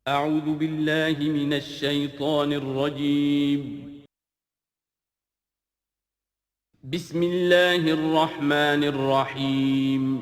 اعوذ باللہ من الشیطان الرجیم بسم اللہ الرحمن الرحیم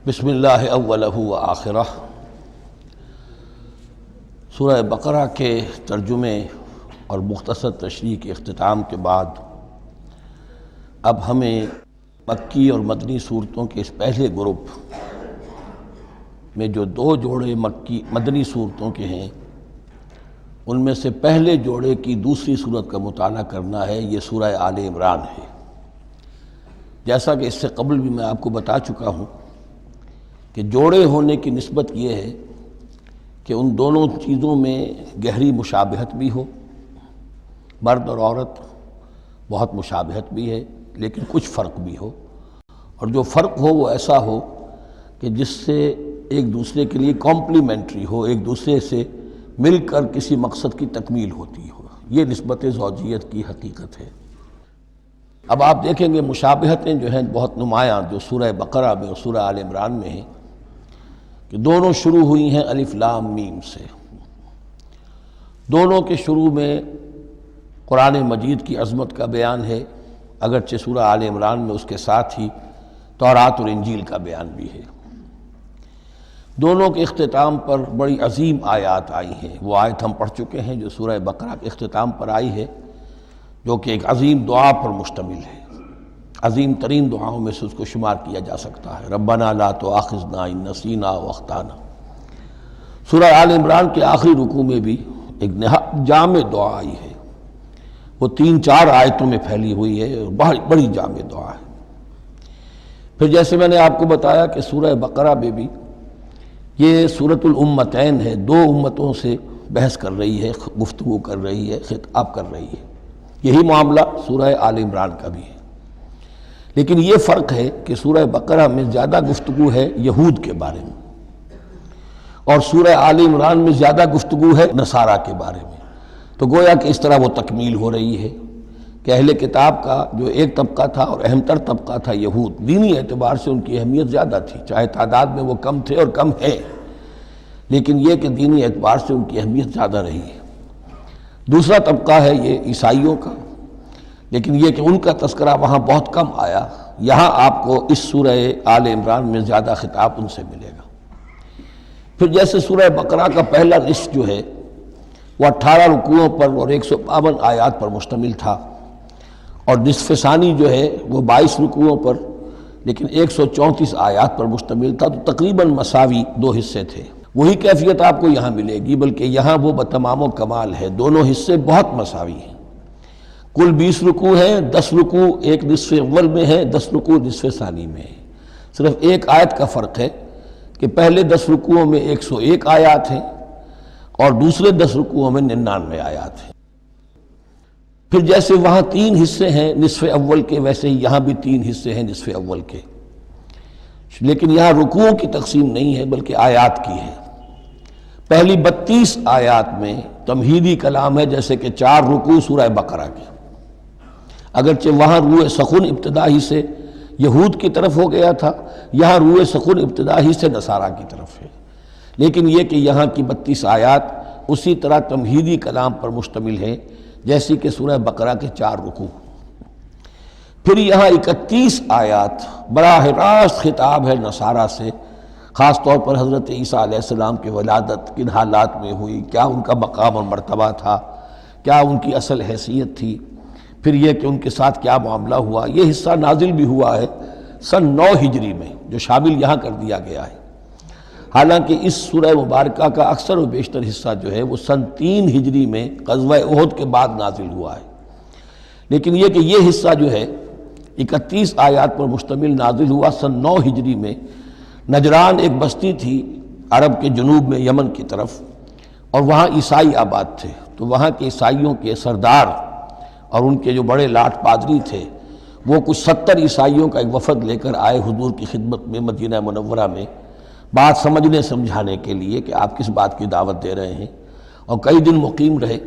بسم اللہ اولہ و آخرہ۔ سورہ بقرہ کے ترجمے اور مختصر تشریح کے اختتام کے بعد اب ہمیں مکی اور مدنی صورتوں کے اس پہلے گروپ میں جو دو جوڑے مدنی صورتوں کے ہیں ان میں سے پہلے جوڑے کی دوسری صورت کا مطالعہ کرنا ہے۔ یہ سورہ آل عمران ہے۔ جیسا کہ اس سے قبل بھی میں آپ کو بتا چکا ہوں کہ جوڑے ہونے کی نسبت یہ ہے کہ ان دونوں چیزوں میں گہری مشابہت بھی ہو، مرد اور عورت بہت مشابہت بھی ہے لیکن کچھ فرق بھی ہو، اور جو فرق ہو وہ ایسا ہو کہ جس سے ایک دوسرے کے لیے کمپلیمنٹری ہو، ایک دوسرے سے مل کر کسی مقصد کی تکمیل ہوتی ہو۔ یہ نسبت زوجیت کی حقیقت ہے۔ اب آپ دیکھیں گے مشابہتیں جو ہیں بہت نمایاں جو سورہ بقرہ میں اور سورہ آل عمران میں ہیں کہ دونوں شروع ہوئی ہیں الف لام میم سے۔ دونوں کے شروع میں قرآن مجید کی عظمت کا بیان ہے، اگرچہ سورہ آل عمران میں اس کے ساتھ ہی تورات اور انجیل کا بیان بھی ہے۔ دونوں کے اختتام پر بڑی عظیم آیات آئی ہیں۔ وہ آیت ہم پڑھ چکے ہیں جو سورہ بقرہ کے اختتام پر آئی ہے، جو کہ ایک عظیم دعا پر مشتمل ہے۔ عظیم ترین دعاؤں میں سے اس کو شمار کیا جا سکتا ہے، ربنا لا تؤاخذنا ان نسینا او اخطانا۔ سورہ آل عمران کے آخری رکوع میں بھی ایک نہایت جامع دعا آئی ہے، وہ 3-4 آیتوں میں پھیلی ہوئی ہے اور بڑی جامع دعا ہے۔ پھر جیسے میں نے آپ کو بتایا کہ سورہ بقرہ میں بھی یہ سورۃ الامتین ہے، دو امتوں سے بحث کر رہی ہے، گفتگو کر رہی ہے، خطاب کر رہی ہے۔ یہی معاملہ سورہ آل عمران کا بھی ہے، لیکن یہ فرق ہے کہ سورہ بقرہ میں زیادہ گفتگو ہے یہود کے بارے میں اور سورہ آل عمران میں زیادہ گفتگو ہے نصارہ کے بارے میں۔ تو گویا کہ اس طرح وہ تکمیل ہو رہی ہے کہ اہل کتاب کا جو ایک طبقہ تھا اور اہم تر طبقہ تھا یہود، دینی اعتبار سے ان کی اہمیت زیادہ تھی، چاہے تعداد میں وہ کم تھے اور کم ہیں، لیکن یہ کہ دینی اعتبار سے ان کی اہمیت زیادہ رہی ہے۔ دوسرا طبقہ ہے یہ عیسائیوں کا، لیکن یہ کہ ان کا تذکرہ وہاں بہت کم آیا، یہاں آپ کو اس سورہ آل عمران میں زیادہ خطاب ان سے ملے گا۔ پھر جیسے سورہ بقرہ کا پہلا نصف جو ہے وہ 18 رکوعوں پر اور 152 آیات پر مشتمل تھا، اور نصف ثانی جو ہے وہ 22 رکوعوں پر لیکن 134 آیات پر مشتمل تھا، تو تقریباً مساوی دو حصے تھے۔ وہی کیفیت آپ کو یہاں ملے گی، بلکہ یہاں وہ بتمام و کمال ہے، دونوں حصے بہت مساوی ہیں۔ کل 20 رکوع ہیں، 10 رکوع ایک نصف اول میں ہے، 10 رکوع نصف ثانی میں ہے۔ صرف ایک آیت کا فرق ہے کہ پہلے 10 رکوعوں میں 101 آیات ہیں اور دوسرے 10 رکوعوں میں 99 آیات ہیں۔ پھر جیسے وہاں 3 حصے ہیں نصف اول کے، ویسے ہی یہاں بھی 3 حصے ہیں نصف اول کے، لیکن یہاں رکوعوں کی تقسیم نہیں ہے بلکہ آیات کی ہے۔ پہلی 32 آیات میں تمہیدی کلام ہے، جیسے کہ 4 رکوع سورہ بقرہ کے، اگرچہ وہاں روح سخن ابتدا ہی سے یہود کی طرف ہو گیا تھا، یہاں روح سخن ابتدا ہی سے نصارہ کی طرف ہے، لیکن یہ کہ یہاں کی 32 آیات اسی طرح تمہیدی کلام پر مشتمل ہیں جیسی کہ سورہ بقرہ کے 4 رکوع۔ پھر یہاں 31 آیات براہ راست خطاب ہے نصارہ سے، خاص طور پر حضرت عیسیٰ علیہ السلام کی ولادت کن حالات میں ہوئی، کیا ان کا مقام اور مرتبہ تھا، کیا ان کی اصل حیثیت تھی، پھر یہ کہ ان کے ساتھ کیا معاملہ ہوا۔ یہ حصہ نازل بھی ہوا ہے سن 9 ہجری میں، جو شامل یہاں کر دیا گیا ہے، حالانکہ اس سورہ مبارکہ کا اکثر و بیشتر حصہ جو ہے وہ سن 3 ہجری میں غزوہ احد کے بعد نازل ہوا ہے، لیکن یہ کہ یہ حصہ جو ہے 31 آیات پر مشتمل نازل ہوا سن 9 ہجری میں۔ نجران ایک بستی تھی عرب کے جنوب میں یمن کی طرف، اور وہاں عیسائی آباد تھے، تو وہاں کے عیسائیوں کے سردار اور ان کے جو بڑے لاٹ پادری تھے وہ کچھ 70 عیسائیوں کا ایک وفد لے کر آئے حضور کی خدمت میں مدینہ منورہ میں، بات سمجھنے سمجھانے کے لیے کہ آپ کس بات کی دعوت دے رہے ہیں، اور کئی دن مقیم رہے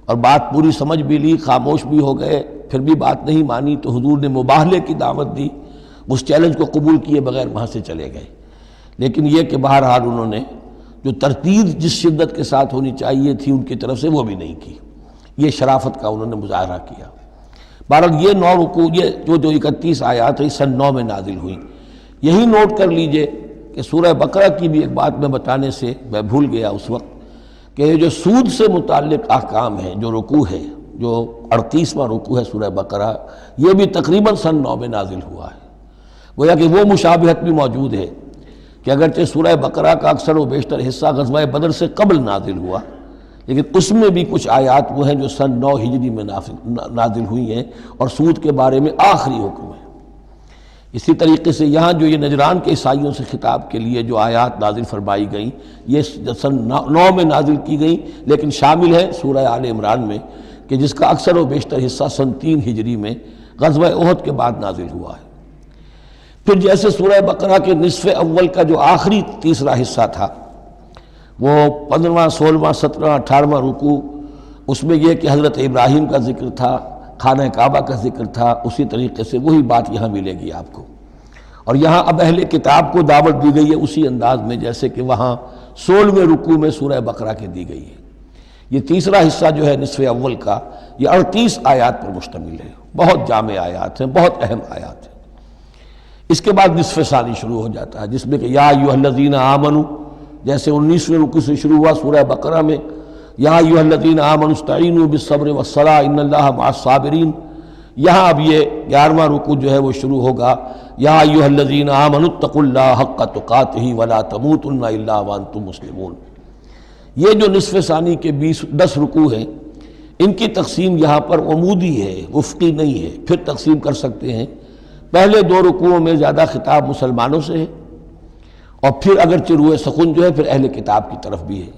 اور بات پوری سمجھ بھی لی، خاموش بھی ہو گئے، پھر بھی بات نہیں مانی تو حضور نے مباہلے کی دعوت دی، اس چیلنج کو قبول کیے بغیر وہاں سے چلے گئے۔ لیکن یہ کہ بہرحال انہوں نے جو ترتیب جس شدت کے ساتھ ہونی چاہیے تھی ان کی طرف سے وہ بھی نہیں کی، یہ شرافت کا انہوں نے مظاہرہ کیا۔ بہرحال یہ 9 رکوع، یہ جو 31 آیات ہیں سن 9 میں نازل ہوئی۔ یہی نوٹ کر لیجئے کہ سورہ بقرہ کی بھی ایک بات میں بتانے سے میں بھول گیا اس وقت، کہ یہ جو سود سے متعلق احکام ہیں، جو رکوع ہے، جو 38واں رکوع ہے سورہ بقرہ، یہ بھی تقریباً سن 9 میں نازل ہوا ہے۔ گویا کہ وہ مشابہت بھی موجود ہے کہ اگرچہ سورہ بقرہ کا اکثر و بیشتر حصہ غزوہ بدر سے قبل نازل ہوا، لیکن اس میں بھی کچھ آیات وہ ہیں جو سن 9 ہجری میں نازل ہوئی ہیں اور سود کے بارے میں آخری حکم ہے۔ اسی طریقے سے یہاں جو یہ نجران کے عیسائیوں سے خطاب کے لیے جو آیات نازل فرمائی گئیں، یہ سن 9 میں نازل کی گئیں، لیکن شامل ہے سورہ آل عمران میں، کہ جس کا اکثر و بیشتر حصہ سن 3 ہجری میں غزوہ احد کے بعد نازل ہوا ہے۔ پھر جیسے سورہ بقرہ کے نصف اول کا جو آخری تیسرا حصہ تھا، وہ 15واں، 16واں، 17واں، 18واں رکوع، اس میں یہ کہ حضرت ابراہیم کا ذکر تھا، خانہ کعبہ کا ذکر تھا، اسی طریقے سے وہی بات یہاں ملے گی آپ کو۔ اور یہاں اب اہل کتاب کو دعوت دی گئی ہے اسی انداز میں جیسے کہ وہاں 16ویں رکوع میں سورہ بقرہ کے دی گئی ہے۔ یہ تیسرا حصہ جو ہے نصف اول کا، یہ 38 آیات پر مشتمل ہے، بہت جامع آیات ہیں، بہت اہم آیات ہیں۔ اس کے بعد نصف ثانی شروع ہو جاتا ہے جس میں کہ یا ایھا الذین آمنوا، جیسے 19ویں رکوع سے شروع ہوا سورہ بقرہ میں یا ایھا الذین آمنوا استعینوا بالصبر والصلاۃ ان اللہ مع الصابرین، یہاں اب یہ 11واں رکوع جو ہے وہ شروع ہوگا یا ایھا الذین آمنوا اتقوا اللہ حق تقاتہ ولا تموتن الا وانتم مسلمون۔ یہ جو نصف ثانی کے 10 رکوع ہیں، ان کی تقسیم یہاں پر عمودی ہے، افقی نہیں ہے۔ پھر تقسیم کر سکتے ہیں، پہلے 2 رکوعوں میں زیادہ خطاب مسلمانوں سے ہے، اور پھر اگرچہ روئے سخن جو ہے پھر اہل کتاب کی طرف بھی ہے۔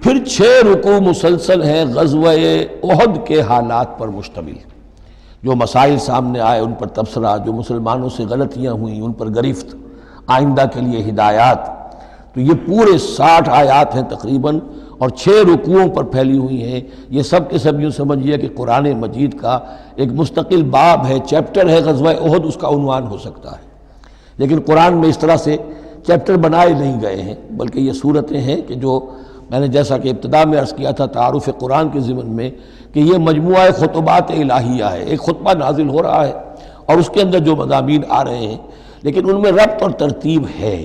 پھر 6 رکوع مسلسل ہیں غزوہ احد کے حالات پر مشتمل، جو مسائل سامنے آئے ان پر تبصرہ، جو مسلمانوں سے غلطیاں ہوئیں ان پر گرفت، آئندہ کے لیے ہدایات۔ تو یہ پورے 60 آیات ہیں تقریباً، اور 6 رکوعوں پر پھیلی ہوئی ہیں۔ یہ سب کے سب یوں سمجھیے کہ قرآن مجید کا ایک مستقل باب ہے، چیپٹر ہے غزوہ احد، اس کا عنوان ہو سکتا ہے، لیکن قرآن میں اس طرح سے چیپٹر بنائے نہیں گئے ہیں، بلکہ یہ صورتیں ہیں کہ جو میں نے جیسا کہ ابتدا میں عرض کیا تھا تعارف قرآن کے ضمن میں، کہ یہ مجموعہ خطبات الہیہ ہے، ایک خطبہ نازل ہو رہا ہے اور اس کے اندر جو مضامین آ رہے ہیں، لیکن ان میں ربط اور ترتیب ہے۔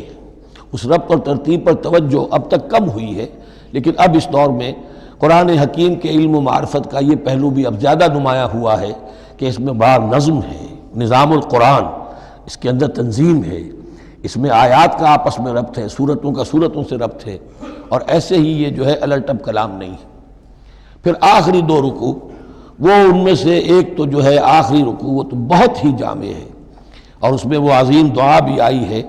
اس ربط اور ترتیب پر توجہ اب تک کم ہوئی ہے، لیکن اب اس دور میں قرآن حکیم کے علم و معرفت کا یہ پہلو بھی اب زیادہ نمایاں ہوا ہے کہ اس میں بڑا نظم ہے، نظام القرآن، اس کے اندر تنظیم ہے، اس میں آیات کا آپس میں ربط ہے، سورتوں کا سورتوں سے ربط ہے، اور ایسے ہی یہ جو ہے الٹپ کلام نہیں ہے۔ پھر آخری 2 رکوع، وہ ان میں سے ایک تو جو ہے آخری رکوع وہ تو بہت ہی جامع ہے، اور اس میں وہ عظیم دعا بھی آئی ہے،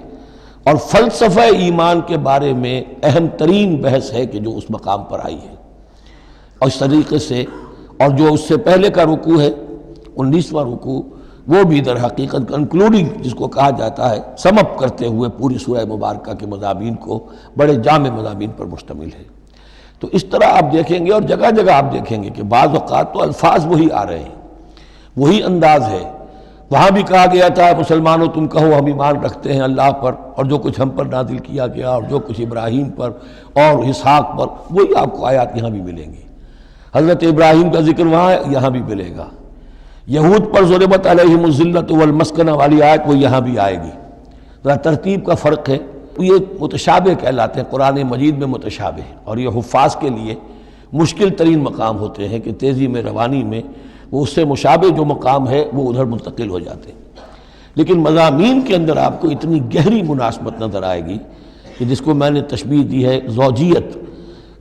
اور فلسفہ ایمان کے بارے میں اہم ترین بحث ہے کہ جو اس مقام پر آئی ہے۔ اور اس طریقے سے، اور جو اس سے پہلے کا رکوع ہے 19واں رکوع، وہ بھی در حقیقت کنکلوڈنگ جس کو کہا جاتا ہے، سم اپ کرتے ہوئے پوری سورہ مبارکہ کے مضامین کو، بڑے جامع مضامین پر مشتمل ہے۔ تو اس طرح آپ دیکھیں گے، اور جگہ جگہ آپ دیکھیں گے کہ بعض اوقات تو الفاظ وہی آ رہے ہیں، وہی انداز ہے۔ وہاں بھی کہا گیا تھا مسلمانوں تم کہو ہم ایمان رکھتے ہیں اللہ پر اور جو کچھ ہم پر نازل کیا گیا اور جو کچھ ابراہیم پر اور اسحاق پر، وہی آپ کو آیات یہاں بھی ملیں گی۔ حضرت ابراہیم کا ذکر وہاں یہاں بھی ملے گا۔ یہود پر ضربت علیہم الذلۃ والمسکنہ والی آیت وہ یہاں بھی آئے گی۔ ذرا ترتیب کا فرق ہے، یہ متشابہ کہلاتے ہیں قرآن مجید میں، متشابہ، اور یہ حفاظ کے لیے مشکل ترین مقام ہوتے ہیں کہ تیزی میں، روانی میں وہ اس سے مشابہ جو مقام ہے وہ ادھر منتقل ہو جاتے ہیں۔ لیکن مضامین کے اندر آپ کو اتنی گہری مناسبت نظر آئے گی کہ جس کو میں نے تشبیہ دی ہے زوجیت،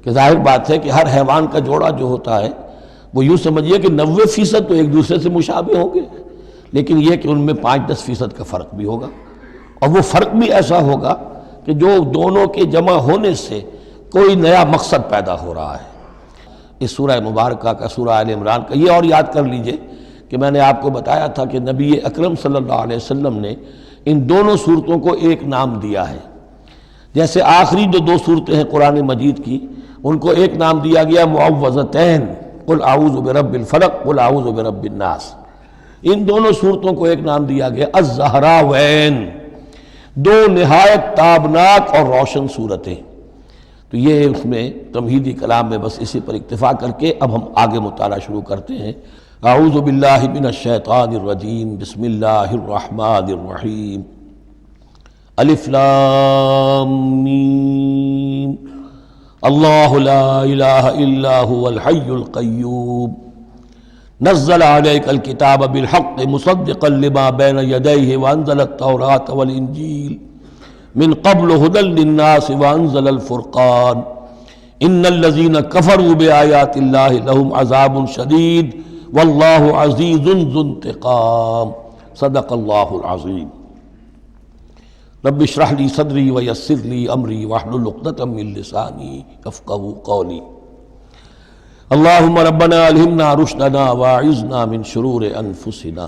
کہ ظاہر بات ہے کہ ہر حیوان کا جوڑا جو ہوتا ہے وہ یوں سمجھیے کہ 90% تو ایک دوسرے سے مشابہ ہوں گے، لیکن یہ کہ ان میں 5-10% کا فرق بھی ہوگا، اور وہ فرق بھی ایسا ہوگا کہ جو دونوں کے جمع ہونے سے کوئی نیا مقصد پیدا ہو رہا ہے اس سورہ مبارکہ کا، سورہ آل عمران کا۔ یہ اور یاد کر لیجئے کہ میں نے آپ کو بتایا تھا کہ نبی اکرم صلی اللہ علیہ وسلم نے ان دونوں صورتوں کو ایک نام دیا ہے۔ جیسے آخری جو دو صورتیں ہیں قرآن مجید کی، ان کو ایک نام دیا گیا معوذتین، قل اعوذ برب الفلق قل اعوذ برب الناس۔ ان دونوں صورتوں کو ایک نام دیا گیا الزہراوین، دو نہایت تابناک اور روشن صورتیں۔ تو یہ اس میں تمہیدی کلام میں بس اسی پر اکتفا کر کے اب ہم آگے مطالعہ شروع کرتے ہیں۔ اعوذ باللہ من الشیطان الرجیم، بسم اللہ الرحمن الرحیم۔ الف لام میم، اللہ لا الہ الا هو الحی القیوم، نزل علیک الکتاب بالحق مصدقا لما بین یدیہ وانزل التوراۃ والانجیل من قبل هدى للناس وانزل الفرقان ان الذين كفروا بآيات الله لهم عذاب شديد والله عزيز ذو انتقام، صدق الله العظيم۔ رب اشرح لي صدري ويسر لي امري واحلل عقدة من لساني يفقهوا قولي۔ اللهم ربنا الهمنا رشدنا واعذنا من شرور انفسنا،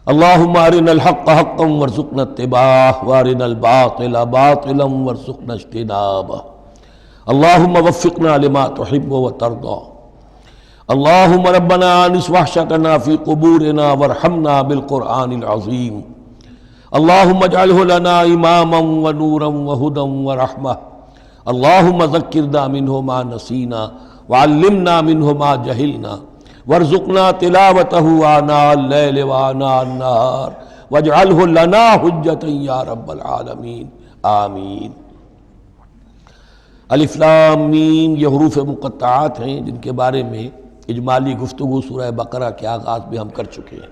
اللهم ارنا الحق حقا وارزقنا اتباعه وارنا الباطل باطلا وارزقنا اجتنابه، اللهم وفقنا لما تحب وترضى، اللهم ربنا آنس وحشتنا في قبورنا وارحمنا بالقرآن العظيم، اللهم اجعله لنا إماما ونورا وهدى ورحمة، اللهم ذكرنا منه ما نسينا وعلمنا منه ما جهلنا وارزقنا تلاوته آناء الليل وآناء النهار واجعله لنا حجة يا رب العالمين، آمین۔ الف لام میم یہ حروف مقطعات ہیں جن کے بارے میں اجمالی گفتگو سورہ بقرہ کے آغاز میں ہم کر چکے ہیں۔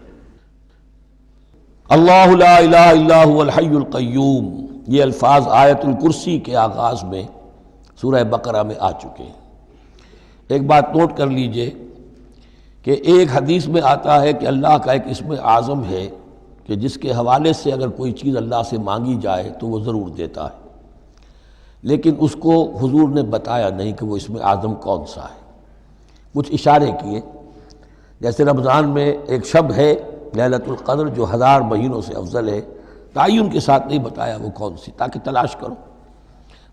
اللہ لا الہ الا هو الحی القیوم، یہ الفاظ آیت الکرسی کے آغاز میں سورہ بقرہ میں آ چکے ہیں۔ ایک بات نوٹ کر لیجئے کہ ایک حدیث میں آتا ہے کہ اللہ کا ایک اسم اعظم ہے کہ جس کے حوالے سے اگر کوئی چیز اللہ سے مانگی جائے تو وہ ضرور دیتا ہے، لیکن اس کو حضور نے بتایا نہیں کہ وہ اسم اعظم کون سا ہے۔ کچھ اشارے کیے، جیسے رمضان میں ایک شب ہے لیلۃ القدر جو 1000 مہینوں سے افضل ہے، تعین کے ساتھ نہیں بتایا وہ کون سی، تاکہ تلاش کرو،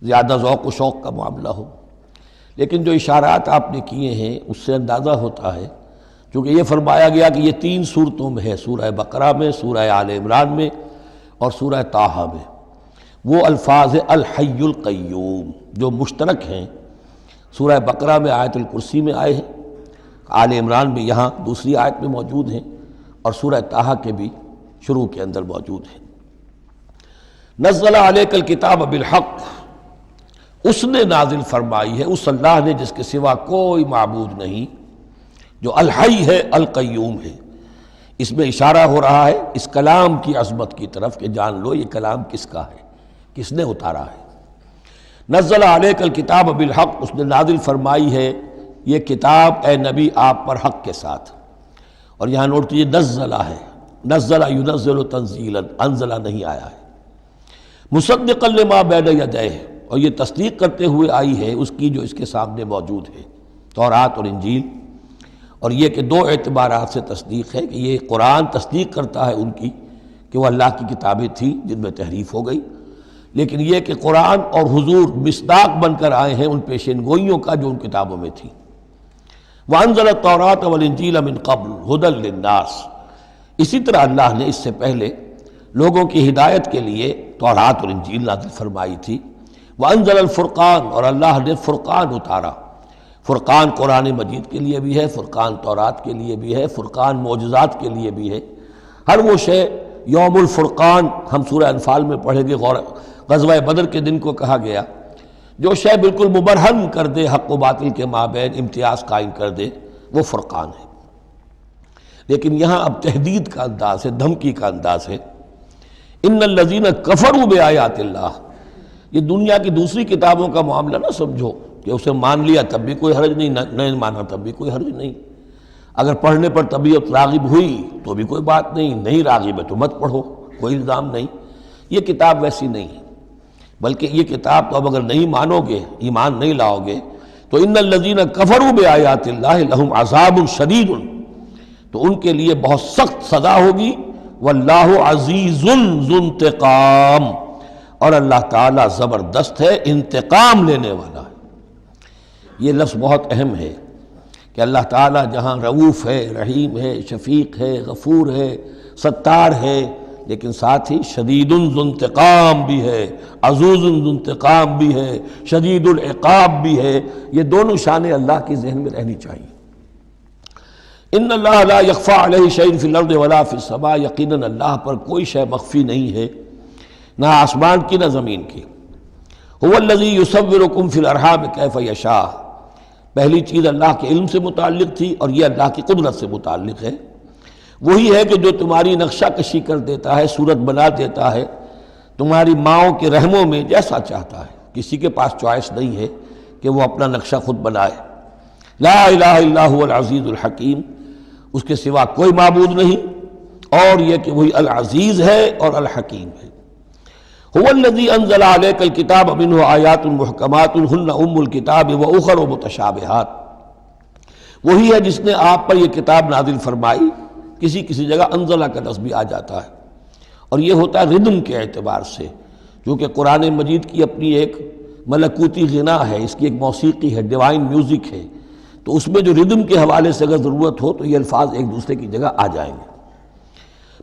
زیادہ ذوق و شوق کا معاملہ ہو۔ لیکن جو اشارات آپ نے کیے ہیں اس سے اندازہ ہوتا ہے، چونکہ یہ فرمایا گیا کہ یہ 3 صورتوں میں ہے، سورہ بقرہ میں، سورہ آل عمران میں اور سورہ طٰہٰ میں، وہ الفاظ الحی القیوم جو مشترک ہیں، سورہ بقرہ میں آیت الکرسی میں آئے ہیں، آل عمران میں یہاں دوسری آیت میں موجود ہیں، اور سورہ طٰہٰ کے بھی شروع کے اندر موجود ہیں۔ نزل علیک الکتاب بالحق، اس نے نازل فرمائی ہے، اس اللہ نے جس کے سوا کوئی معبود نہیں، جو الحی ہے القیوم ہے۔ اس میں اشارہ ہو رہا ہے اس کلام کی عظمت کی طرف کہ جان لو یہ کلام کس کا ہے، کس نے اتارا ہے۔ نزل علیک الکتاب بالحق، اس نے نازل فرمائی ہے یہ کتاب اے نبی آپ پر حق کے ساتھ، اور یہاں نوٹ کیجیے نزلہ ہے، نزل ینزل تنزیلا، انزلہ نہیں آیا ہے۔ مصدقا لما بین یدیہ، اور یہ تصدیق کرتے ہوئے آئی ہے اس کی جو اس کے سامنے موجود ہے، تورات اور انجیل۔ اور یہ کہ 2 اعتبارات سے تصدیق ہے کہ یہ قرآن تصدیق کرتا ہے ان کی کہ وہ اللہ کی کتابیں تھیں جن میں تحریف ہو گئی، لیکن یہ کہ قرآن اور حضور مصداق بن کر آئے ہیں ان پیشین گوئیوں کا جو ان کتابوں میں تھی۔ وَأَنزَلَ التَّوْرَاةَ وَالْإِنجِيلَ مِن قَبْلُ هُدًى لِلنَّاسِ، اسی طرح اللہ نے اس سے پہلے لوگوں کی ہدایت کے لیے تورات اور انجیل نازل فرمائی تھی۔ وَأَنزَلَ الْفُرْقَانَ، اور اللہ نے فرقان اتارا۔ فرقان قرآن مجید کے لیے بھی ہے، فرقان تورات کے لیے بھی ہے، فرقان معجزات کے لیے بھی ہے۔ ہر وہ شے یوم الفرقان ہم سورہ انفال میں پڑھیں گے، غزوہ بدر کے دن کو کہا گیا، جو شے بالکل مبرہن کر دے حق و باطل کے مابین امتیاز قائم کر دے وہ فرقان ہے۔ لیکن یہاں اب تہدید کا انداز ہے، دھمکی کا انداز ہے۔ ان الذین کفروا بآیات اللہ، یہ دنیا کی دوسری کتابوں کا معاملہ نہ سمجھو کہ اسے مان لیا تب بھی کوئی حرج نہیں، نہیں مانا تب بھی کوئی حرج نہیں، اگر پڑھنے پر طبیعت راغب ہوئی تو بھی کوئی بات نہیں، نہیں راغب ہے تو مت پڑھو، کوئی الزام نہیں۔ یہ کتاب ویسی نہیں ہے۔ بلکہ یہ کتاب تو اب اگر نہیں مانو گے، ایمان نہیں لاؤ گے، تو ان الذین کفروا بآیات اللہ لہم عذاب شدید، تو ان کے لیے بہت سخت سزا ہوگی، واللہ عزیز ذو انتقام، اور اللہ تعالیٰ زبردست ہے، انتقام لینے والا ہے۔ یہ لفظ بہت اہم ہے کہ اللہ تعالیٰ جہاں رؤوف ہے، رحیم ہے، شفیق ہے، غفور ہے، ستار ہے، لیکن ساتھ ہی شدید ذو انتقام بھی ہے، عزوز ذو انتقام بھی ہے، شدید العقاب بھی ہے۔ یہ دونوں شانیں اللہ کی ذہن میں رہنی چاہیے۔ ان اللہ لا یخفی علیہ شیء فی الارض ولا فی السماء، یقیناً اللہ پر کوئی شے مخفی نہیں ہے، نہ آسمان کی نہ زمین کی۔ هو الذی یصورکم فی الارحام کیف یشاء، پہلی چیز اللہ کے علم سے متعلق تھی، اور یہ اللہ کی قدرت سے متعلق ہے۔ وہی ہے کہ جو تمہاری نقشہ کشی کر دیتا ہے، صورت بنا دیتا ہے تمہاری ماؤں کے رحموں میں جیسا چاہتا ہے۔ کسی کے پاس چوائس نہیں ہے کہ وہ اپنا نقشہ خود بنائے۔ لا الہ الا هو العزیز الحکیم، اس کے سوا کوئی معبود نہیں، اور یہ کہ وہی العزیز ہے اور الحکیم ہے۔ هو الذی انزل علیک الکتاب منہ آیات محکمات ہن ام الکتاب واخر متشابہات، وہی ہے جس نے آپ پر یہ کتاب نازل فرمائی۔ کسی کسی جگہ انزلہ کا لفظ بھی آ جاتا ہے، اور یہ ہوتا ہے ردم کے اعتبار سے، کیونکہ قرآن مجید کی اپنی ایک ملکوتی غنا ہے، اس کی ایک موسیقی ہے، ڈیوائن میوزک ہے، تو اس میں جو ردم کے حوالے سے اگر ضرورت ہو تو یہ الفاظ ایک دوسرے کی جگہ آ جائیں گے۔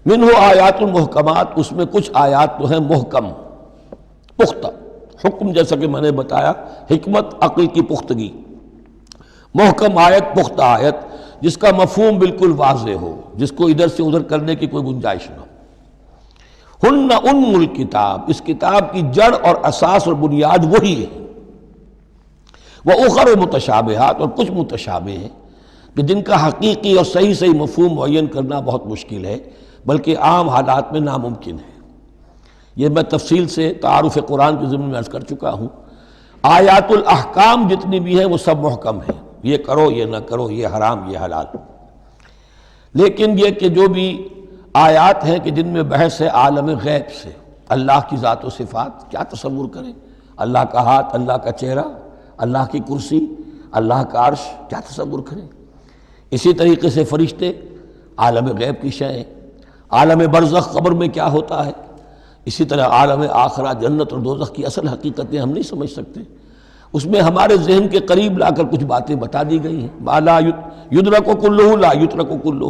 منہ آیات محکمات، اس میں کچھ آیات تو ہیں محکم، پختہ، حکم جیسا کہ میں نے بتایا، حکمت عقل کی پختگی، محکم آیت، پختہ آیت جس کا مفہوم بالکل واضح ہو، جس کو ادھر سے ادھر کرنے کی کوئی گنجائش نہ ہو۔ ہن ام الکتاب، اس کتاب کی جڑ اور اساس اور بنیاد وہی ہے۔ وَأُخَرُ متشابہات، اور کچھ متشابہ ہیں کہ جن کا حقیقی اور صحیح مفہوم معین کرنا بہت مشکل ہے، بلکہ عام حالات میں ناممکن ہے۔ یہ میں تفصیل سے تعارف قرآن کے ضمن میں عرض کر چکا ہوں۔ آیات الاحکام جتنی بھی ہیں وہ سب محکم ہیں، یہ کرو یہ نہ کرو، یہ حرام یہ حلال۔ لیکن یہ کہ جو بھی آیات ہیں کہ جن میں بحث ہے عالم غیب سے، اللہ کی ذات و صفات، کیا تصور کریں؟ اللہ کا ہاتھ، اللہ کا چہرہ، اللہ کی کرسی، اللہ کا عرش، کیا تصور کریں؟ اسی طریقے سے فرشتے، عالم غیب کی شیئیں، عالم برزخ قبر میں کیا ہوتا ہے، اسی طرح عالم آخرہ جنت اور دوزخ کی اصل حقیقتیں ہم نہیں سمجھ سکتے، اس میں ہمارے ذہن کے قریب لا کر کچھ باتیں بتا دی گئی ہیں۔ ما لا یدرک کلہ لا یترک کلہ،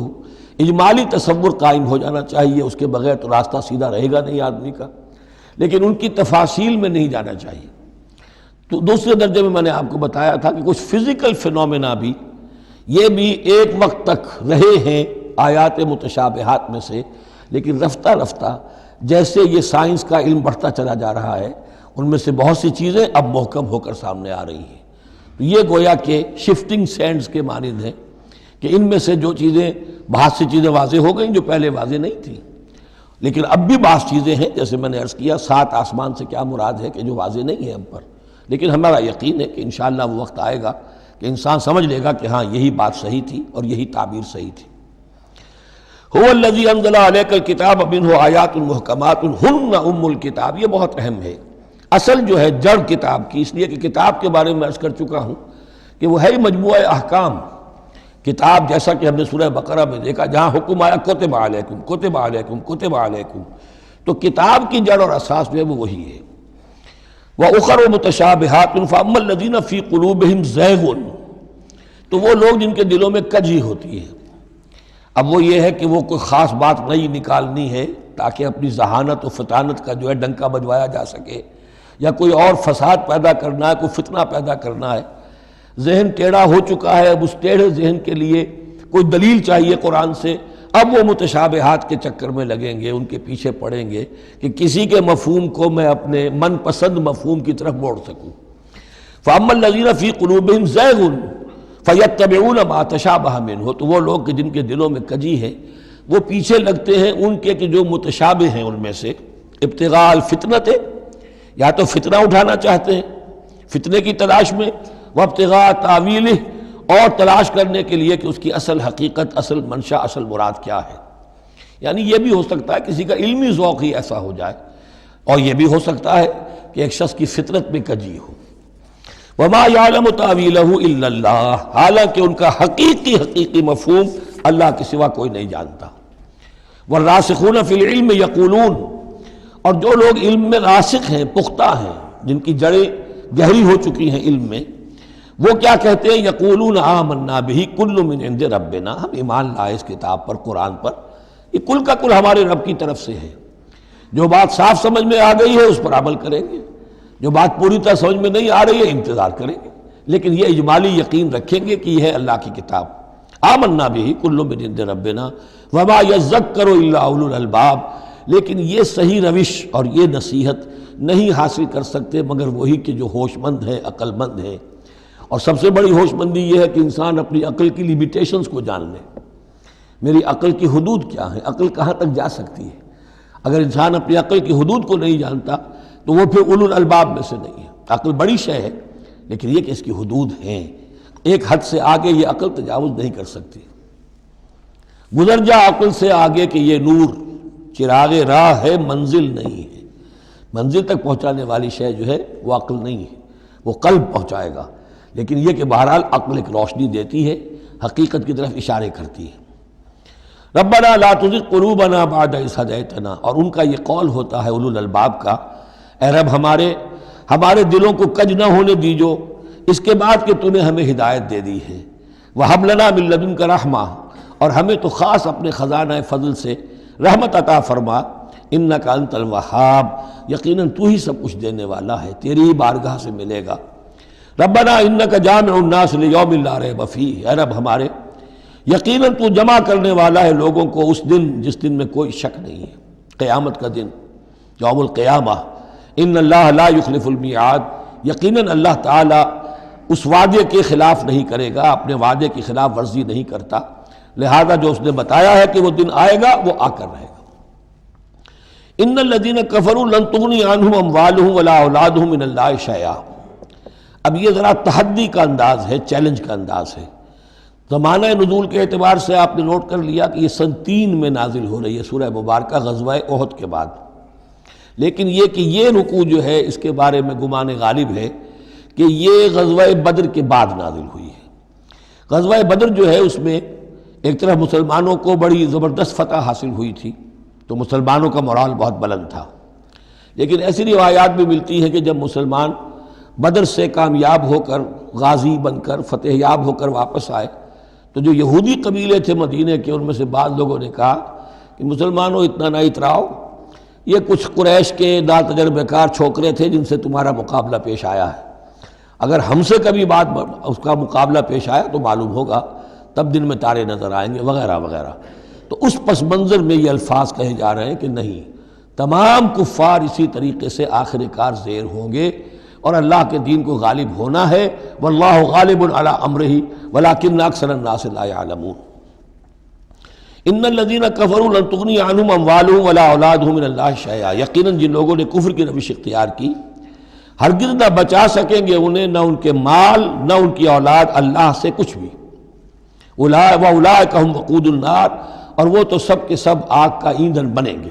اجمالی تصور قائم ہو جانا چاہیے، اس کے بغیر تو راستہ سیدھا رہے گا نہیں آدمی کا، لیکن ان کی تفاصیل میں نہیں جانا چاہیے۔ تو دوسرے درجے میں نے آپ کو بتایا تھا کہ کچھ فزیکل فینومینا بھی، یہ بھی ایک وقت تک رہے ہیں آیات متشابہات میں سے، لیکن رفتہ رفتہ جیسے یہ سائنس کا علم بڑھتا چلا جا رہا ہے، ان میں سے بہت سی چیزیں اب محکم ہو کر سامنے آ رہی ہیں۔ تو یہ گویا کہ شفٹنگ سینڈز کے مانند ہیں کہ ان میں سے جو چیزیں، بہت سی چیزیں واضح ہو گئیں جو پہلے واضح نہیں تھیں، لیکن اب بھی بعض چیزیں ہیں، جیسے میں نے عرض کیا 7 آسمان سے کیا مراد ہے کہ جو واضح نہیں ہے ہم پر، لیکن ہمارا یقین ہے کہ انشاءاللہ وہ وقت آئے گا کہ انسان سمجھ لے گا کہ ہاں یہی بات صحیح تھی اور یہی تعبیر صحیح تھی۔ هو الذی انزل علیک الکتاب منہ آیات محکمات ہن ام الکتاب، یہ بہت اہم ہے۔ اصل جو ہے جڑ کتاب کی، اس لیے کہ کتاب کے بارے میں عرض کر چکا ہوں کہ وہ ہے مجموعہ احکام۔ کتاب جیسا کہ ہم نے سورہ بقرہ میں دیکھا، جہاں حکم آیا کتب علیکم کتب علیکم کتب علیکم، تو کتاب کی جڑ اور اساس جو ہے وہ وہی ہے۔ وَأُخَرُ مُتَشَابِهَاتٌ فَأَمَّا الَّذِينَ فِي قُلُوبِهِمْ زَيْغٌ، تو وہ لوگ جن کے دلوں میں کجی ہوتی ہے۔ اب وہ یہ ہے کہ وہ کوئی خاص بات نہیں نکالنی ہے تاکہ اپنی ذہانت و فطانت کا جو ہے ڈنکا بجوایا جا سکے، یا کوئی اور فساد پیدا کرنا ہے، کوئی فتنہ پیدا کرنا ہے، ذہن ٹیڑھا ہو چکا ہے، اب اس ٹیڑھے ذہن کے لیے کوئی دلیل چاہیے قرآن سے، اب وہ متشابہات کے چکر میں لگیں گے، ان کے پیچھے پڑیں گے کہ کسی کے مفہوم کو میں اپنے من پسند مفہوم کی طرف موڑ سکوں۔ فَأَمَّا الَّذِينَ فِي قُلُوبِهِمْ زَيْغٌ فَيَتَّبِعُونَ مَا تَشَابَهَ مِنْهُ، تو وہ لوگ کہ جن کے دلوں میں کجی ہے وہ پیچھے لگتے ہیں ان کے کہ جو متشابہ ہیں ان میں سے، ابتغاء الفتنۃ، یا تو فتنہ اٹھانا چاہتے ہیں فتنے کی تلاش میں، وابتغاء تاویلہ، اور تلاش کرنے کے لیے کہ اس کی اصل حقیقت، اصل منشا، اصل مراد کیا ہے۔ یعنی یہ بھی ہو سکتا ہے کسی کا علمی ذوق ہی ایسا ہو جائے، اور یہ بھی ہو سکتا ہے کہ ایک شخص کی فطرت میں کجی ہو۔ وما یعلم تاویلہ الا اللہ، حالانکہ ان کا حقیقی مفہوم اللہ کے سوا کوئی نہیں جانتا۔ والراسخون فی العلم یقولون، اور جو لوگ علم میں راسخ ہیں، پختہ ہیں، جن کی جڑیں گہری ہو چکی ہیں علم میں، وہ کیا کہتے ہیں؟ یقولون آمنا بہ کل من عند ربنا، ہم ایمان لائے اس کتاب پر، قرآن پر، یہ کل کا کل ہمارے رب کی طرف سے ہے۔ جو بات صاف سمجھ میں آ گئی ہے اس پر عمل کریں گے، جو بات پوری طرح سمجھ میں نہیں آ رہی ہے انتظار کریں گے، لیکن یہ اجمالی یقین رکھیں گے کہ یہ ہے اللہ کی کتاب۔ آمنا بہ کل من عند ربنا وما یذکر الا اولو الالباب، لیکن یہ صحیح روش اور یہ نصیحت نہیں حاصل کر سکتے مگر وہی کہ جو ہوش مند ہیں، عقل مند ہیں۔ اور سب سے بڑی ہوش مندی یہ ہے کہ انسان اپنی عقل کی لیمیٹیشنز کو جان لے، میری عقل کی حدود کیا ہیں، عقل کہاں تک جا سکتی ہے۔ اگر انسان اپنی عقل کی حدود کو نہیں جانتا تو وہ پھر اولو الالباب میں سے نہیں ہے۔ عقل بڑی شے ہے لیکن یہ کہ اس کی حدود ہیں، ایک حد سے آگے یہ عقل تجاوز نہیں کر سکتی۔ گزر جا عقل سے آگے کہ یہ نور چراغ راہ ہے، منزل نہیں ہے۔ منزل تک پہنچانے والی شے جو ہے وہ عقل نہیں ہے، وہ قلب پہنچائے گا، لیکن یہ کہ بہرحال عقل ایک روشنی دیتی ہے، حقیقت کی طرف اشارے کرتی ہے۔ ربنا لا تزغ قلوبنا بعد اذ ہدیتنا، اور ان کا یہ قول ہوتا ہے اولو الالباب کا، اے رب ہمارے دلوں کو کج نہ ہونے دیجو اس کے بعد کہ تو نے ہمیں ہدایت دے دی ہے۔ وہب لنا من لدنک رحمہ، اور ہمیں تو خاص اپنے خزانہ فضل سے رحمت عطا فرما، انک انت الوہاب، یقیناً تو ہی سب کچھ دینے والا ہے، تیری ہی بارگاہ سے ملے گا۔ ربنا انک جامع الناس لیوم لا ریب فیہ، اے رب ہمارے یقیناً تو جمع کرنے والا ہے لوگوں کو اس دن جس دن میں کوئی شک نہیں ہے، قیامت کا دن، یوم القیامہ۔ ان اللہ لا یخلف المیعاد، یقیناً اللہ تعالیٰ اس وعدے کے خلاف نہیں کرے گا، اپنے وعدے کی خلاف ورزی نہیں کرتا، لہذا جو اس نے بتایا ہے کہ وہ دن آئے گا وہ آ کر رہے گا۔ ان الذین کفروا لن تغنی عنہم اموالہم ولا اولادہم من اللہ شیئا، اب یہ ذرا تحدی کا انداز ہے، چیلنج کا انداز ہے۔ زمانہ نزول کے اعتبار سے آپ نے نوٹ کر لیا کہ یہ سن 3 میں نازل ہو رہی ہے سورہ مبارکہ غزوہ احد کے بعد، لیکن یہ کہ یہ رکوع جو ہے اس کے بارے میں گمان غالب ہے کہ یہ غزوہ بدر کے بعد نازل ہوئی ہے۔ غزوہ بدر جو ہے اس میں ایک طرف مسلمانوں کو بڑی زبردست فتح حاصل ہوئی تھی تو مسلمانوں کا مورال بہت بلند تھا، لیکن ایسی روایات بھی ملتی ہیں کہ جب مسلمان بدر سے کامیاب ہو کر، غازی بن کر، فتح یاب ہو کر واپس آئے تو جو یہودی قبیلے تھے مدینے کے، ان میں سے بعض لوگوں نے کہا کہ مسلمانوں اتنا نہ اتراؤ، یہ کچھ قریش کے نا تجربہ کار چھوکرے تھے جن سے تمہارا مقابلہ پیش آیا ہے، اگر ہم سے کبھی بات اس کا مقابلہ پیش آیا تو معلوم ہوگا، تب دن میں تارے نظر آئیں گے وغیرہ وغیرہ۔ تو اس پس منظر میں یہ الفاظ کہے جا رہے ہیں کہ نہیں، تمام کفار اسی طریقے سے آخر کار زیر ہوں گے اور اللہ کے دین کو غالب ہونا ہے، واللہ غالب علی امرہ ولکن اکثر الناس لا یعلمون۔ ان الذین کفروا لن تغنی عنہم اموالہم ولا اولادہم من اللہ شیئا، یقیناً جن لوگوں نے کفر کی روش اختیار کی ہرگز نہ بچا سکیں گے انہیں، نہ ان کے مال نہ ان کی اولاد اللہ سے کچھ بھی۔ وَأُولَٰئِكَ هُمْ وَقُودُ النَّارِ، اور وہ تو سب کے سب آگ کا ایندھن بنیں گے۔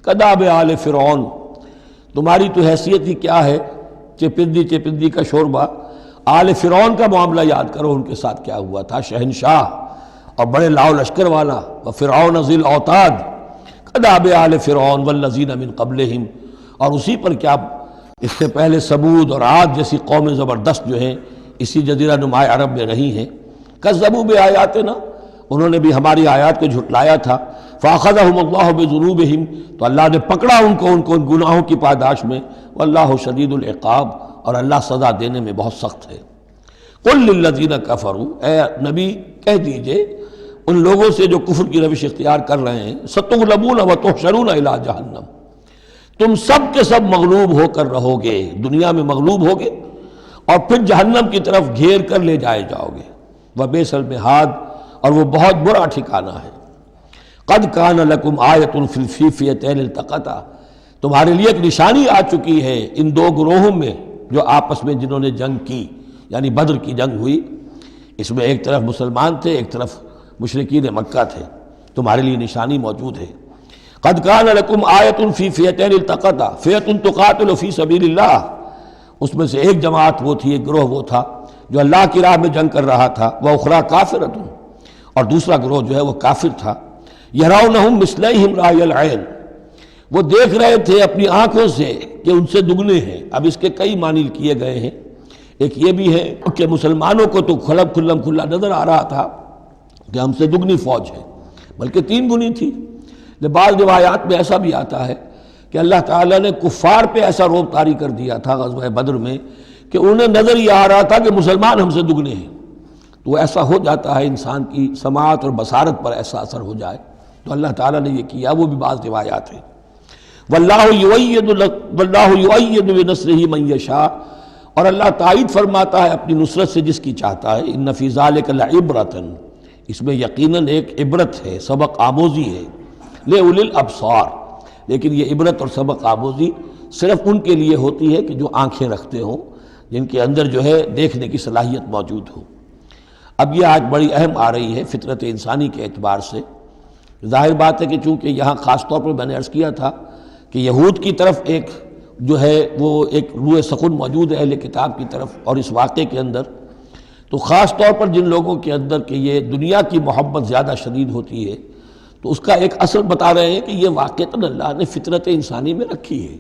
کداب آل فرعون، تمہاری تو حیثیت ہی کیا ہے، چپندی کا شوربہ۔ آل فرعون کا معاملہ یاد کرو، ان کے ساتھ کیا ہوا تھا، شہنشاہ اور بڑے لاؤ لشکر والا، وفرعون ذی الاوتاد، کداب آل فرعون والذین من قبلہم، اور اسی پر کیا اس سے پہلے ثمود اور عاد جیسی قومیں زبردست جو ہیں اسی جزیرہ نما عرب میں رہی ہیں۔ کذبوا بآیاتنا، انہوں نے بھی ہماری آیات کو جھٹلایا تھا۔ فاخذہم اللہ بذنوبہم، تو اللہ نے پکڑا ان کو ان گناہوں کی پاداش میں۔ واللہ شدید العقاب، اور اللہ سزا دینے میں بہت سخت ہے۔ قل للذین کفروا، اے نبی کہہ دیجئے ان لوگوں سے جو کفر کی روش اختیار کر رہے ہیں، ستغلبون وتحشرون الی جہنم، تم سب کے سب مغلوب ہو کر رہو گے، دنیا میں مغلوب ہوگے اور پھر جہنم کی طرف گھیر کر لے جائے جاؤ گے۔ وبئس المہاد، اور وہ بہت برا ٹھکانہ ہے۔ قد کان لکم آیۃ فی الفیفیتین التقطا، تمہارے لیے ایک نشانی آ چکی ہے ان دو گروہوں میں جو آپس میں جنہوں نے جنگ کی، یعنی بدر کی جنگ ہوئی، اس میں ایک طرف مسلمان تھے ایک طرف مشرکین مکہ تھے، تمہارے لیے نشانی موجود ہے۔ قد کان لکم آیۃ فی فئتین التقطا فئۃ تقاتل فی سبیل اللہ، اس میں سے ایک جماعت وہ تھی، ایک گروہ وہ تھا جو اللہ کی راہ میں جنگ کر رہا تھا، وأخری کافرۃ، اور دوسرا گروہ جو ہے وہ کافر تھا، یرونہم مثلیہم رأی العین، وہ دیکھ رہے تھے اپنی آنکھوں سے کہ ان سے دگنے ہیں۔ اب اس کے کئی معنی کیے گئے ہیں، ایک یہ بھی ہے کہ مسلمانوں کو تو کھلا نظر آ رہا تھا کہ ہم سے دگنی فوج ہے، بلکہ 3 گنی تھی۔ بعض روایات میں ایسا بھی آتا ہے کہ اللہ تعالیٰ نے کفار پہ ایسا رعب طاری کر دیا تھا غزوہ بدر میں کہ انہیں نظر یہ آ رہا تھا کہ مسلمان ہم سے دگنے ہیں۔ تو ایسا ہو جاتا ہے، انسان کی سماعت اور بصارت پر ایسا اثر ہو جائے، تو اللہ تعالیٰ نے یہ کیا، وہ بھی بعض روایات ہیں۔ واللہ یؤید بنصرہ من یشاء، اور اللہ تائید فرماتا ہے اپنی نصرت سے جس کی چاہتا ہے۔ ان فی ذلک لعبرۃ، اس میں یقیناً ایک عبرت ہے، سبق آموزی ہے، لأولی الابصار، لیکن یہ عبرت اور سبق آموزی صرف ان کے لیے ہوتی ہے کہ جو آنکھیں رکھتے ہوں، جن کے اندر جو ہے دیکھنے کی صلاحیت موجود ہو۔ اب یہ آج بڑی اہم آ رہی ہے فطرت انسانی کے اعتبار سے۔ ظاہر بات ہے کہ چونکہ یہاں خاص طور پر میں نے عرض کیا تھا کہ یہود کی طرف ایک جو ہے وہ ایک روح سخن موجود ہے اہل کتاب کی طرف، اور اس واقعے کے اندر تو خاص طور پر جن لوگوں کے اندر کہ یہ دنیا کی محبت زیادہ شدید ہوتی ہے، تو اس کا ایک اثر بتا رہے ہیں کہ یہ واقعتاً اللہ نے فطرت انسانی میں رکھی ہے،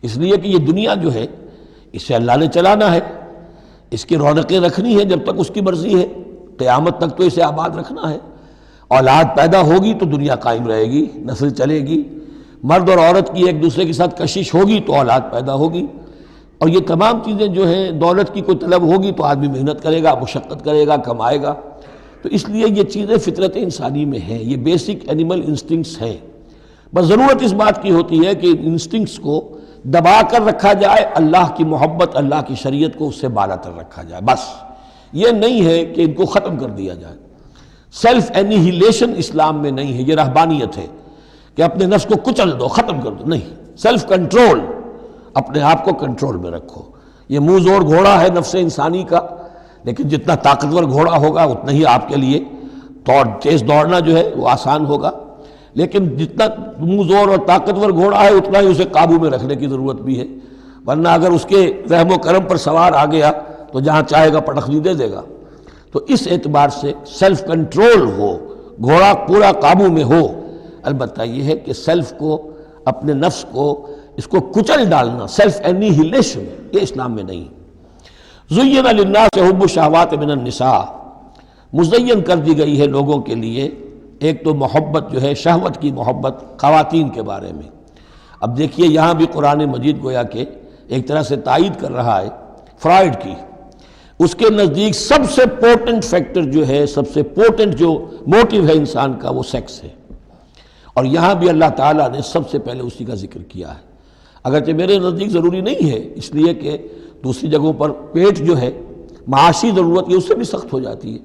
اس لیے کہ یہ دنیا جو ہے اسے اللہ نے چلانا ہے، اس کی رونقیں رکھنی ہے جب تک اس کی مرضی ہے، قیامت تک تو اسے آباد رکھنا ہے۔ اولاد پیدا ہوگی تو دنیا قائم رہے گی، نسل چلے گی، مرد اور عورت کی ایک دوسرے کے ساتھ کشش ہوگی تو اولاد پیدا ہوگی، اور یہ تمام چیزیں جو ہیں، دولت کی کوئی طلب ہوگی تو آدمی محنت کرے گا، مشقت کرے گا، کمائے گا، تو اس لیے یہ چیزیں فطرت انسانی میں ہیں، یہ بیسک اینیمل انسٹنکٹس ہیں۔ بس ضرورت اس بات کی ہوتی ہے کہ انسٹنکٹس کو دبا کر رکھا جائے، اللہ کی محبت، اللہ کی شریعت کو اس سے بالا تر رکھا جائے، بس یہ نہیں ہے کہ ان کو ختم کر دیا جائے۔ سیلف اینیہیلیشن اسلام میں نہیں ہے، یہ رہبانیت ہے کہ اپنے نفس کو کچل دو، ختم کر دو، نہیں، سیلف کنٹرول، اپنے آپ کو کنٹرول میں رکھو۔ یہ منہ زور گھوڑا ہے نفس انسانی کا، لیکن جتنا طاقتور گھوڑا ہوگا اتنا ہی آپ کے لیے تیز دوڑنا جو ہے وہ آسان ہوگا، لیکن جتنا منہ زور اور طاقتور گھوڑا ہے اتنا ہی اسے قابو میں رکھنے کی ضرورت بھی ہے، ورنہ اگر اس کے رحم و کرم پر سوار آ گیا تو جہاں چاہے گا پٹخنی دے دے گا۔ تو اس اعتبار سے سیلف کنٹرول ہو، گھوڑا پورا قابو میں ہو۔ البتہ یہ ہے کہ سیلف کو، اپنے نفس کو، اس کو کچل ڈالنا، سیلف اینیہیلیشن، یہ اسلام میں نہیں۔ زین للناس حب الشہوات من النساء، مزین کر دی گئی ہے لوگوں کے لیے ایک تو محبت جو ہے، شہوت کی محبت خواتین کے بارے میں۔ اب دیکھیے یہاں بھی قرآن مجید گویا کہ ایک طرح سے تائید کر رہا ہے فرائڈ کی، اس کے نزدیک سب سے پورٹنٹ فیکٹر جو ہے، سب سے پورٹنٹ جو موٹیو ہے انسان کا، وہ سیکس ہے، اور یہاں بھی اللہ تعالیٰ نے سب سے پہلے اسی کا ذکر کیا ہے، اگرچہ میرے نزدیک ضروری نہیں ہے، اس لیے کہ دوسری جگہوں پر پیٹ جو ہے، معاشی ضرورت یہ اس سے بھی سخت ہو جاتی ہے،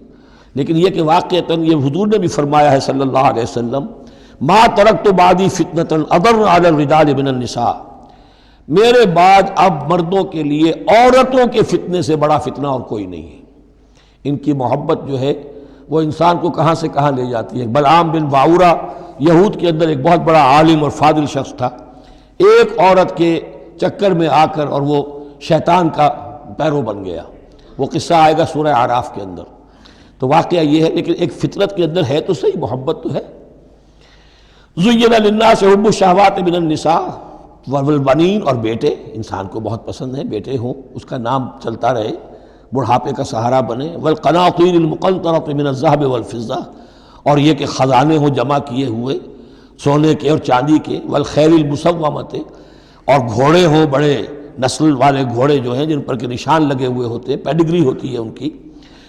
لیکن یہ کہ واقعتاً یہ حضور نے بھی فرمایا ہے صلی اللہ علیہ وسلم، ما ترکت بعدی فتنۃ اضر علی الرجال من النساء، میرے بعد اب مردوں کے لیے عورتوں کے فتنے سے بڑا فتنہ اور کوئی نہیں ہے۔ ان کی محبت جو ہے وہ انسان کو کہاں سے کہاں لے جاتی ہے۔ بلعام بن باورہ یہود کے اندر ایک بہت بڑا عالم اور فاضل شخص تھا، ایک عورت کے چکر میں آ کر اور وہ شیطان کا پیرو بن گیا، وہ قصہ آئے گا سورہ اعراف کے اندر۔ تو واقعہ یہ ہے، لیکن ایک فطرت کے اندر ہے تو صحیح، محبت تو ہے۔ زین للناس حب الشہوات من النساء والبنین، اور بیٹے انسان کو بہت پسند ہے، بیٹے ہوں، اس کا نام چلتا رہے، بڑھاپے کا سہارا بنے، والقناطیر المقنطرۃ من الذهب والفضہ، اور یہ کہ خزانے ہوں جمع کیے ہوئے سونے کے اور چاندی کے، والخیل المسومۃ، اور گھوڑے ہوں بڑے نسل والے گھوڑے جو ہیں جن پر کے نشان لگے ہوئے ہوتے ہیں، پیڈگری ہوتی ہے ان کی،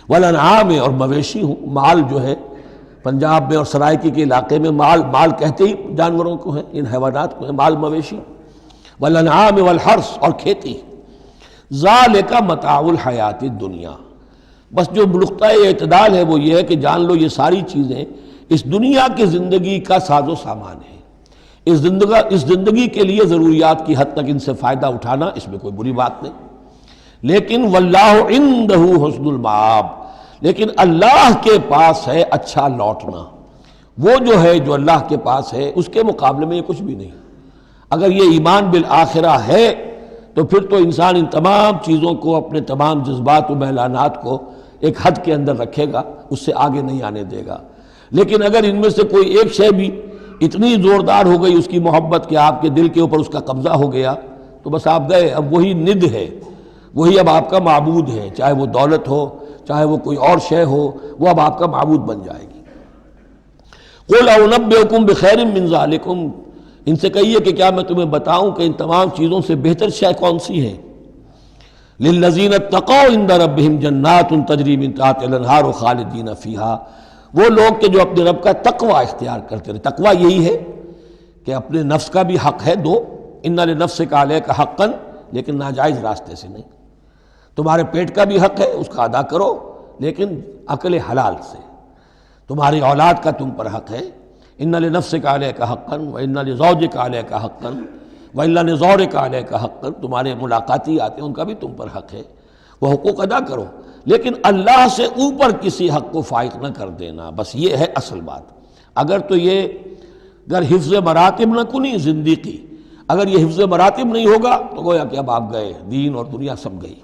والانعام، اور مویشی ہوں، مال جو ہے پنجاب میں اور سرائکی کے علاقے میں مال کہتے ہی جانوروں کو ہیں، ان حیوانات کو ہیں مال مویشی، والانعام والحرث، اور کھیتی۔ ذالک متاع الحیات الدنیا، بس جو نقطۂ اعتدال ہے وہ یہ ہے کہ جان لو یہ ساری چیزیں اس دنیا کی زندگی کا ساز و سامان ہے، اس زندگی کے لیے ضروریات کی حد تک ان سے فائدہ اٹھانا، اس میں کوئی بری بات نہیں، لیکن واللہ عندہ حسن المآب، لیکن اللہ کے پاس ہے اچھا لوٹنا، وہ جو ہے جو اللہ کے پاس ہے اس کے مقابلے میں یہ کچھ بھی نہیں۔ اگر یہ ایمان بالآخرہ ہے تو پھر تو انسان ان تمام چیزوں کو، اپنے تمام جذبات و میلانات کو ایک حد کے اندر رکھے گا، اس سے آگے نہیں آنے دے گا۔ لیکن اگر ان میں سے کوئی ایک شے بھی اتنی زوردار ہو گئی اس کی محبت کہ آپ کے دل کے اوپر اس کا قبضہ ہو گیا تو بس آپ گئے، اب وہی ند ہے، وہی اب آپ کا معبود ہے، چاہے وہ دولت ہو، چاہے وہ کوئی اور شے ہو، وہ اب آپ کا معبود بن جائے گی۔ قُلْ أُنَبِّئُكُم بِخَيْرٍ مِّن ذَلِكُمْ، ان سے کہیے کہ کیا میں تمہیں بتاؤں کہ ان تمام چیزوں سے بہتر شے کون سی ہے؟ لِلَّذِينَ اتَّقَوْا عِندَ رَبِّهِمْ جَنَّاتٌ تَجْرِی مِن تَحْتِهَا الْأَنْہَارُ خَالِدِینَ فِیہَا، وہ لوگ کہ جو اپنے رب کا تقوی اختیار کرتے رہے۔ تقوی یہی ہے کہ اپنے نفس کا بھی حق ہے، دو اِنَّ لِنَفْسِکَ عَلَیکَ حَقًّا، لیکن ناجائز راستے سے نہیں۔ تمہارے پیٹ کا بھی حق ہے، اس کا ادا کرو، لیکن عقل حلال سے۔ تمہاری اولاد کا تم پر حق ہے، اِنَّ لِنَفْسِکَ عَلَیکَ حَقًّا وَإِنَّ لِزَوْجِکَ عَلَیکَ حَقًّا وَإِنَّ لِزَوْرِکَ عَلَیکَ حَقًّا، تمہارے ملاقاتی آتے ہیں ان کا بھی تم پر حق ہے، وہ حقوق ادا کرو، لیکن اللہ سے اوپر کسی حق کو فائق نہ کر دینا، بس یہ ہے اصل بات۔ اگر تو یہ اگر حفظ مراتب نہ کنی زندگی، اگر یہ حفظ مراتب نہیں ہوگا تو گویا کہ اب آپ گئے، دین اور دنیا سب گئی۔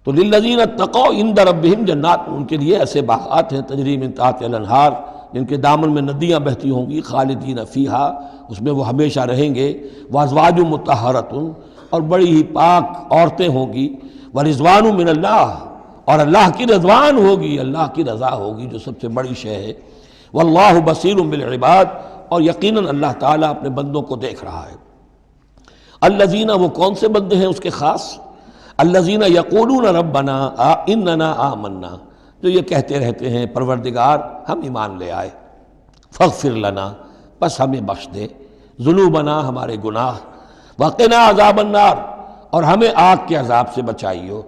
تو للذین اتقوا عند ربہم جنات، ان کے لیے ایسے باغات ہیں تجری من تحتہا الانہار، جن کے دامن میں ندیاں بہتی ہوں گی، خالدین فیہا، اس میں وہ ہمیشہ رہیں گے، وازواج مطہرۃ، اور بڑی ہی پاک عورتیں ہوں گی، ورضوان من اللہ، اور اللہ کی رضوان ہوگی، اللہ کی رضا ہوگی جو سب سے بڑی شے ہے، واللہ بصیر بالعباد، اور یقیناً اللہ تعالیٰ اپنے بندوں کو دیکھ رہا ہے۔ الذین، وہ کون سے بندے ہیں اس کے خاص؟ الذین یقولون ربنا اننا آمنا، جو یہ کہتے رہتے ہیں پروردگار ہم ایمان لے آئے، فاغفر لنا، بس ہمیں بخش دے، ذنوبنا، ہمارے گناہ، وقنا عذاب النار، اور ہمیں آگ کے عذاب سے بچائیو۔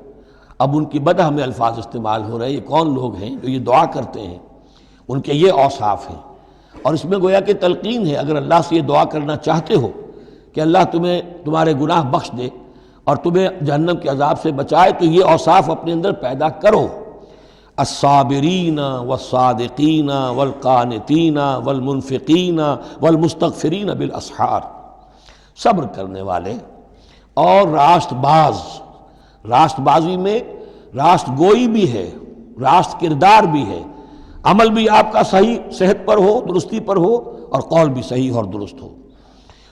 اب ان کی بدہ میں الفاظ استعمال ہو رہے ہیں، یہ کون لوگ ہیں جو یہ دعا کرتے ہیں؟ ان کے یہ اوصاف ہیں، اور اس میں گویا کہ تلقین ہے، اگر اللہ سے یہ دعا کرنا چاہتے ہو کہ اللہ تمہیں تمہارے گناہ بخش دے اور تمہیں جہنم کے عذاب سے بچائے، تو یہ اوصاف اپنے اندر پیدا کرو۔ الصابرین والصادقین والقانتین والمنفقین والمستغفرین بالاسحار، صبر کرنے والے اور راست باز، راست بازی میں راست گوئی بھی ہے، راست کردار بھی ہے، عمل بھی آپ کا صحیح صحت پر ہو، درستی پر ہو، اور قول بھی صحیح اور درست ہو۔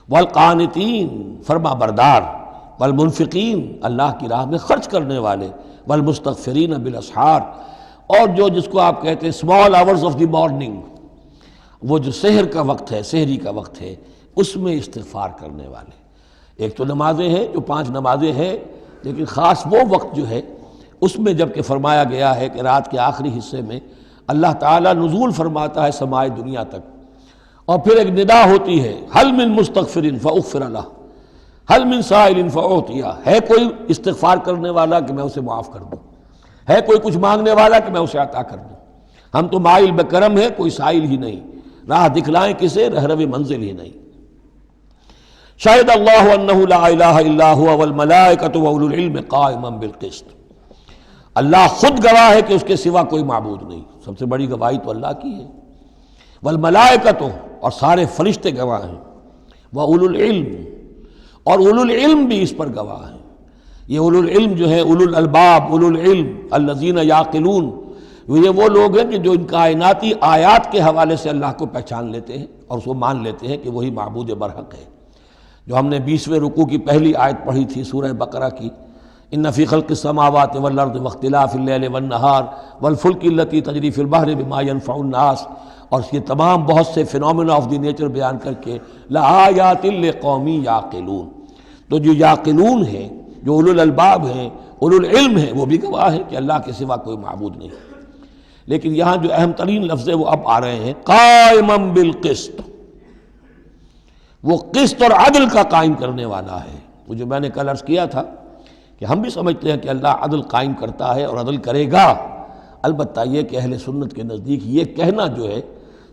والقانتین، فرما بردار، والمنفقین، اللہ کی راہ میں خرچ کرنے والے، والمستغفرین بالاسحار، اور جو جس کو آپ کہتے ہیں small hours of the morning, وہ جو سحر کا وقت ہے، سحری کا وقت ہے، اس میں استغفار کرنے والے۔ ایک تو نمازیں ہیں جو 5 نمازیں ہیں، لیکن خاص وہ وقت جو ہے اس میں جب کہ فرمایا گیا ہے کہ رات کے آخری حصے میں اللہ تعالیٰ نزول فرماتا ہے سمائے دنیا تک، اور پھر ایک ندا ہوتی ہے، حل من مستغفر فاغفر لہ، حل من سائل فاعطیہ، ہے کوئی استغفار کرنے والا کہ میں اسے معاف کر دوں، ہے کوئی کچھ مانگنے والا کہ میں اسے عطا کر دوں۔ ہم تو مائل بکرم ہے، کوئی سائل ہی نہیں، راہ دکھلائیں کسے، رہرو منزل ہی نہیں۔ شاہد اللہ انہ لا الہ الا ہوا والملائکۃ واولو العلم قائما بالقسط، اللہ خود گواہ ہے کہ اس کے سوا کوئی معبود نہیں، سب سے بڑی گواہی تو اللہ کی ہے، والملائکۃ، اور سارے فرشتے گواہ ہیں، واولو العلم، اور اولو العلم بھی اس پر گواہ ہیں۔ یہ اولو العلم جو ہے، اولو الالباب، اولو العلم الذین یعقلون، یہ وہ لوگ ہیں کہ جو ان کائناتی آیات کے حوالے سے اللہ کو پہچان لیتے ہیں اور اس کو مان لیتے ہیں کہ وہی معبود برحق ہے۔ جو ہم نے 20ویں رکوع کی پہلی آیت پڑھی تھی سورہ بقرہ کی، ان فی خلق السماوات والارض واختلاف اللیل والنہار والفلک التی تجری فی البحر بما ینفع الناس، اور یہ تمام بہت سے فینومینا آف دی نیچر بیان کر کے لآیات لقوم یعقلون، تو جو یعقلون ہیں، جو اولو الالباب ہیں، اولو العلم ہیں، وہ بھی گواہ ہیں کہ اللہ کے سوا کوئی معبود نہیں۔ لیکن یہاں جو اہم ترین لفظ ہے وہ اب آ رہے ہیں، قائما بالقسط، وہ قسط اور عدل کا قائم کرنے والا ہے۔ وہ جو میں نے کل عرض کیا تھا کہ ہم بھی سمجھتے ہیں کہ اللہ عدل قائم کرتا ہے اور عدل کرے گا، البتہ یہ کہ اہل سنت کے نزدیک یہ کہنا جو ہے